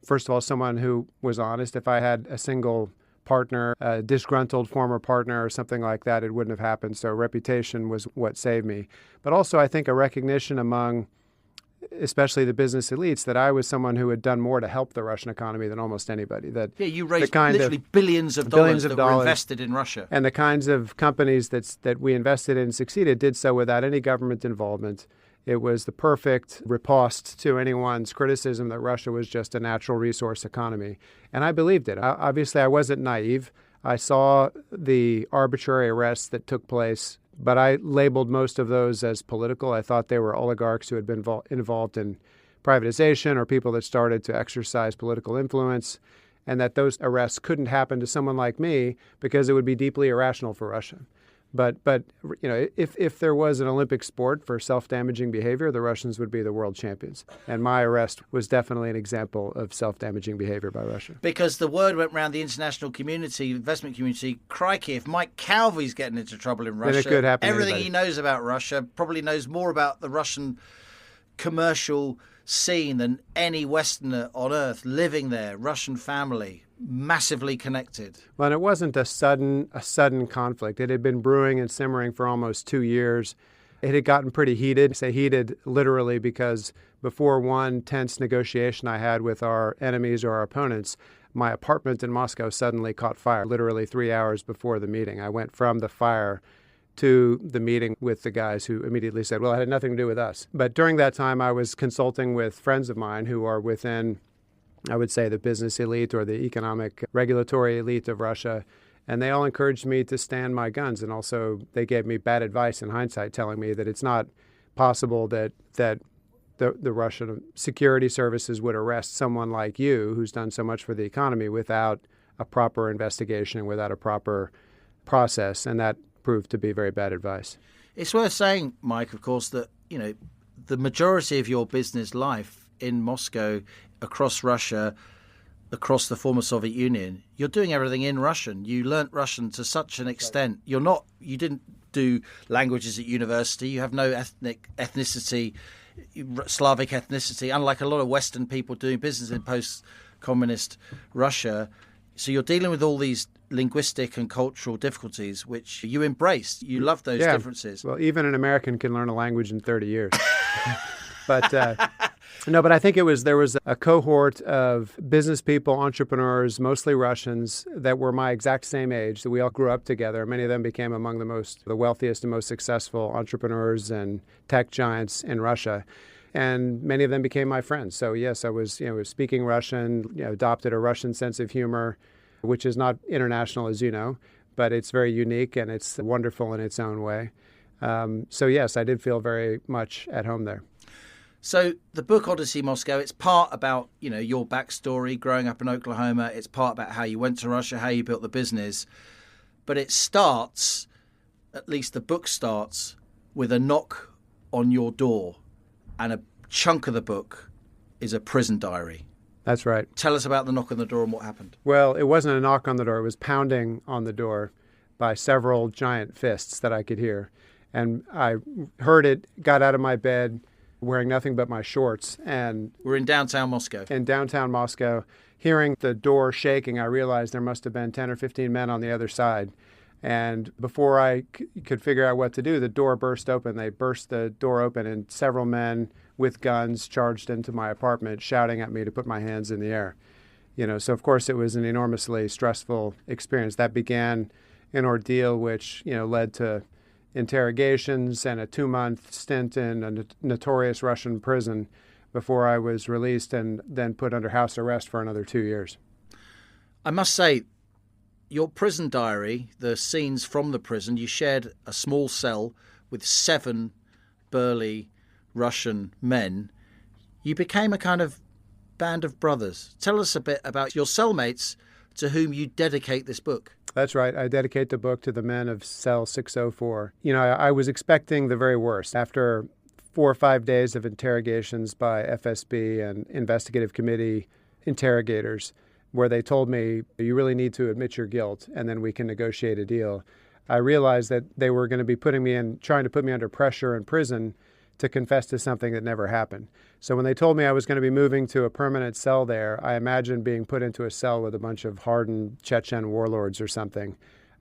S6: first of all, someone who was honest. If I had a single partner, a disgruntled former partner or something like that, it wouldn't have happened. So reputation was what saved me. But also, I think a recognition among especially the business elites, that I was someone who had done more to help the Russian economy than almost anybody. That
S2: you raised literally billions of dollars that were invested in Russia.
S6: And the kinds of companies that we invested in succeeded did so without any government involvement. It was the perfect riposte to anyone's criticism that Russia was just a natural resource economy. And I believed it. Obviously, I wasn't naive. I saw the arbitrary arrests that took place, but I labeled most of those as political. I thought they were oligarchs who had been involved in privatization or people that started to exercise political influence, and that those arrests couldn't happen to someone like me because it would be deeply irrational for Russia. But if there was an Olympic sport for self-damaging behavior, the Russians would be the world champions. And my arrest was definitely an example of self-damaging behavior by Russia.
S2: Because the word went around the international community, investment community, crikey, if Mike Calvey's getting into trouble in Russia,
S6: then it could happen
S2: everything
S6: to
S2: he knows about Russia, probably knows more about the Russian commercial scene than any Westerner on earth living there, Russian family. Massively connected.
S6: Well, and it wasn't a sudden conflict. It had been brewing and simmering for almost 2 years. It had gotten pretty heated. I say heated literally because before one tense negotiation I had with our enemies or our opponents, my apartment in Moscow suddenly caught fire, literally 3 hours before the meeting. I went from the fire to the meeting with the guys who immediately said, well, it had nothing to do with us. But during that time, I was consulting with friends of mine who are within, I would say, the business elite or the economic regulatory elite of Russia. And they all encouraged me to stand my guns. And also they gave me bad advice in hindsight, telling me that it's not possible that the Russian security services would arrest someone like you who's done so much for the economy without a proper investigation, without a proper process. And that proved to be very bad advice.
S2: It's worth saying, Mike, of course, that, the majority of your business life in Moscow, across Russia, across the former Soviet Union, you're doing everything in Russian. You learnt Russian to such an extent. You didn't do languages at university. You have no ethnicity, Slavic ethnicity, unlike a lot of Western people doing business in post-communist Russia. So you're dealing with all these linguistic and cultural difficulties, which you embraced. You love those differences.
S6: Well, even an American can learn a language in 30 years. But but I think there was a cohort of business people, entrepreneurs, mostly Russians, that were my exact same age, that we all grew up together. Many of them became among the wealthiest and most successful entrepreneurs and tech giants in Russia. And many of them became my friends. So yes, I was speaking Russian, adopted a Russian sense of humor, which is not international, as you know, but it's very unique and it's wonderful in its own way. So yes, I did feel very much at home there.
S2: So the book Odyssey Moscow, it's part about, your backstory growing up in Oklahoma. It's part about how you went to Russia, how you built the business. But it starts, at least the book starts, with a knock on your door. And a chunk of the book is a prison diary.
S6: That's right.
S2: Tell us about the knock on the door and what happened.
S6: Well, it wasn't a knock on the door. It was pounding on the door by several giant fists that I could hear. And I heard it, got out of my bed, wearing nothing but my shorts. And
S2: we're in downtown Moscow.
S6: In downtown Moscow. Hearing the door shaking, I realized there must have been 10 or 15 men on the other side. And before I could figure out what to do, the door burst open. They burst the door open, and several men with guns charged into my apartment, shouting at me to put my hands in the air. So of course it was an enormously stressful experience. That began an ordeal which, led to interrogations and a 2-month stint in a notorious Russian prison before I was released and then put under house arrest for another 2 years.
S2: I must say, your prison diary, the scenes from the prison, you shared a small cell with 7 burly Russian men. You became a kind of band of brothers. Tell us a bit about your cellmates to whom you dedicate this book.
S6: That's right. I dedicate the book to the men of cell 604. I was expecting the very worst. After 4 or 5 days of interrogations by FSB and investigative committee interrogators, where they told me, you really need to admit your guilt and then we can negotiate a deal, I realized that they were going to be trying to put me under pressure in prison to confess to something that never happened. So when they told me I was going to be moving to a permanent cell there, I imagined being put into a cell with a bunch of hardened Chechen warlords or something,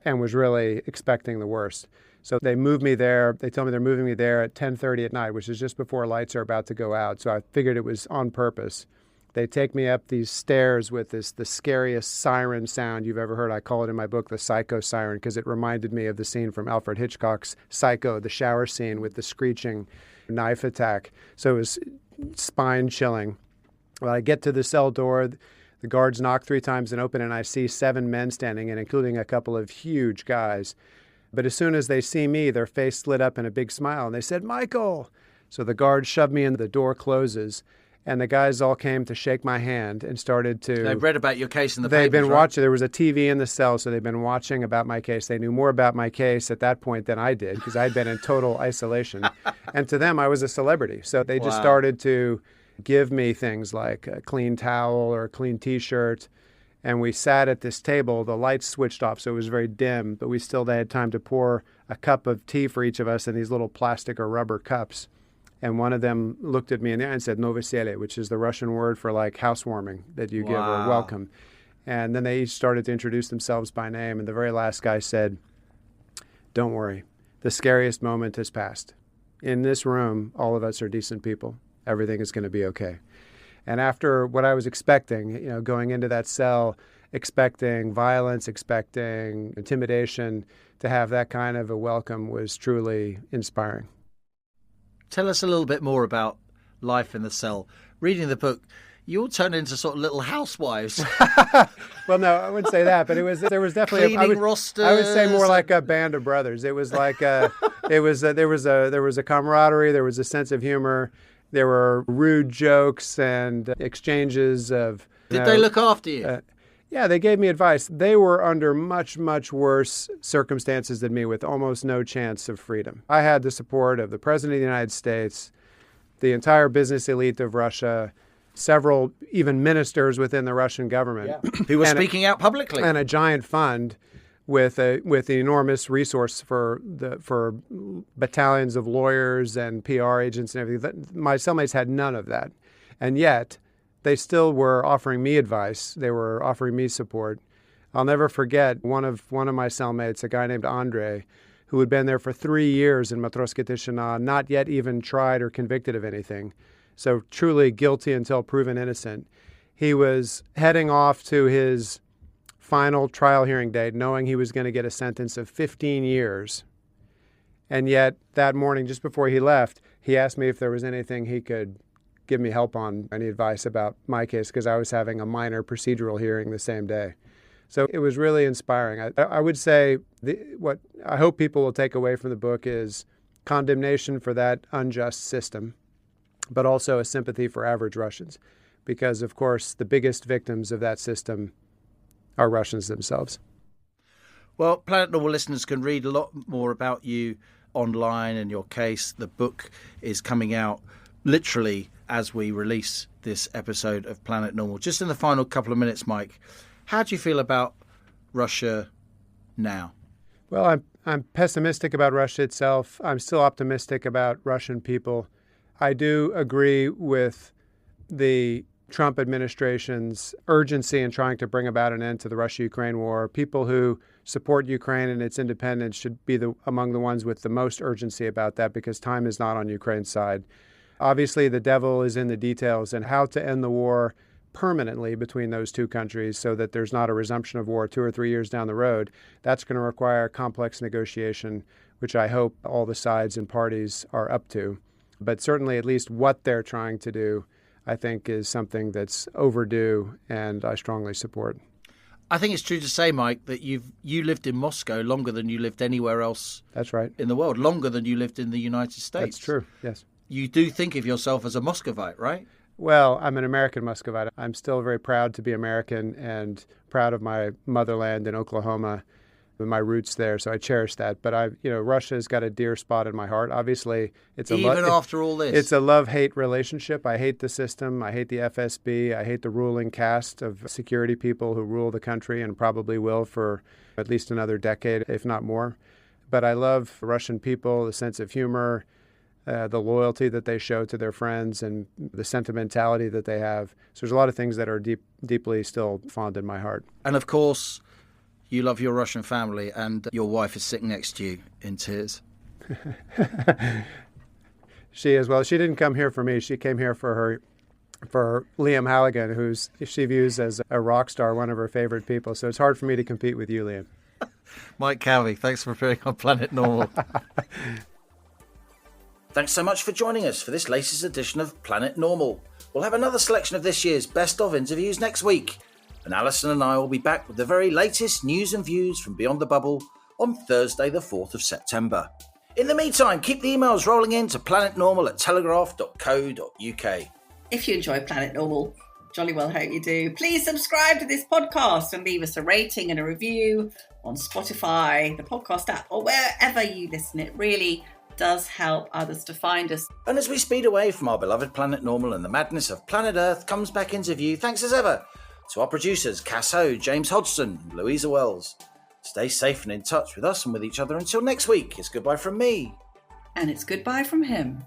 S6: and was really expecting the worst. So they moved me there. They told me they're moving me there at 10:30 at night, which is just before lights are about to go out. So I figured it was on purpose. They take me up these stairs with the scariest siren sound you've ever heard. I call it in my book the Psycho siren because it reminded me of the scene from Alfred Hitchcock's Psycho, the shower scene with the screeching knife attack. So it was spine chilling. Well, I get to the cell door. The guards knock 3 times and open, and I see 7 men standing in, including a couple of huge guys. But as soon as they see me, their face lit up in a big smile, and they said, "Michael!" So the guards shoved me in, the door closes, and the guys all came to shake my hand and started to...
S2: They read about your case in the
S6: They'd
S2: papers,
S6: been
S2: right?
S6: watching. There was a TV in the cell, so they'd been watching about my case. They knew more about my case at that point than I did because I'd been in total isolation. And to them, I was a celebrity. So they just started to give me things like a clean towel or a clean T-shirt. And we sat at this table. The lights switched off, so it was very dim, but we still had time to pour a cup of tea for each of us in these little plastic or rubber cups. And one of them looked at me in the eye and said, "Novosелье," which is the Russian word for like housewarming that you give or welcome. And then they each started to introduce themselves by name. And the very last guy said, "Don't worry, the scariest moment has passed. In this room, all of us are decent people. Everything is going to be okay." And after what I was expecting, going into that cell, expecting violence, expecting intimidation, to have that kind of a welcome was truly inspiring.
S2: Tell us a little bit more about life in the cell. Reading the book, you all turned into sort of little housewives.
S6: Well, no, I wouldn't say that, but there was definitely
S2: Cleaning rosters.
S6: I would say more like a band of brothers. It was like there was a camaraderie, there was a sense of humor, there were rude jokes and exchanges of.
S2: Did they look after you?
S6: Yeah, they gave me advice. They were under much, much worse circumstances than me with almost no chance of freedom. I had the support of the President of the United States, the entire business elite of Russia, several even ministers within the Russian government.
S2: Yeah. Who were speaking out publicly.
S6: And a giant fund with the enormous resource for battalions of lawyers and PR agents and everything. My cellmates had none of that. And yet they still were offering me advice. They were offering me support. I'll never forget one of my cellmates, a guy named Andre, who had been there for 3 years in Matrosskaya Tishina, not yet even tried or convicted of anything. So truly guilty until proven innocent. He was heading off to his final trial hearing date, knowing he was going to get a sentence of 15 years. And yet that morning, just before he left, he asked me if there was anything he could give me help on, any advice about my case, because I was having a minor procedural hearing the same day. So it was really inspiring. I would say what I hope people will take away from the book is condemnation for that unjust system, but also a sympathy for average Russians, because, of course, the biggest victims of that system are Russians themselves.
S2: Well, Planet Normal listeners can read a lot more about you online and your case. The book is coming out literally as we release this episode of Planet Normal. Just in the final couple of minutes, Mike, how do you feel about Russia now?
S6: Well, I'm pessimistic about Russia itself. I'm still optimistic about Russian people. I do agree with the Trump administration's urgency in trying to bring about an end to the Russia-Ukraine war. People who support Ukraine and its independence should be among the ones with the most urgency about that, because time is not on Ukraine's side. Obviously, the devil is in the details and how to end the war permanently between those two countries so that there's not a resumption of war 2 or 3 years down the road. That's going to require complex negotiation, which I hope all the sides and parties are up to. But certainly at least what they're trying to do, I think, is something that's overdue and I strongly support.
S2: I think it's true to say, Mike, that you lived in Moscow longer than you lived anywhere else.
S6: That's right.
S2: In the world, longer than you lived in the United States.
S6: That's true, yes.
S2: You do think of yourself as a Muscovite, right?
S6: Well, I'm an American Muscovite. I'm still very proud to be American and proud of my motherland in Oklahoma and my roots there. So I cherish that. But Russia's got a dear spot in my heart. Obviously,
S2: after all this,
S6: it's a love-hate relationship. I hate the system. I hate the FSB. I hate the ruling caste of security people who rule the country and probably will for at least another decade, if not more. But I love Russian people, the sense of humor, the loyalty that they show to their friends and the sentimentality that they have. So there's a lot of things that are deeply still fond in my heart.
S2: And of course, you love your Russian family and your wife is sitting next to you in tears.
S6: She is. Well, she didn't come here for me. She came here for Liam Halligan, who's she views as a rock star, one of her favorite people. So it's hard for me to compete with you, Liam.
S2: Mike Calvey, thanks for appearing on Planet Normal. Thanks so much for joining us for this latest edition of Planet Normal. We'll have another selection of this year's best of interviews next week, and Alison and I will be back with the very latest news and views from beyond the bubble on Thursday the 4th of September. In the meantime, keep the emails rolling in to planetnormal@telegraph.co.uk.
S3: If you enjoy Planet Normal, jolly well hope you do, please subscribe to this podcast and leave us a rating and a review on Spotify, the podcast app, or wherever you listen. It really does help others to find us.
S2: And as we speed away from our beloved Planet Normal and the madness of planet Earth comes back into view, thanks as ever to our producers Cass Ho, James Hodgson and Louisa Wells. Stay safe and in touch with us and with each other until next week. It's goodbye from me.
S3: And it's goodbye from him.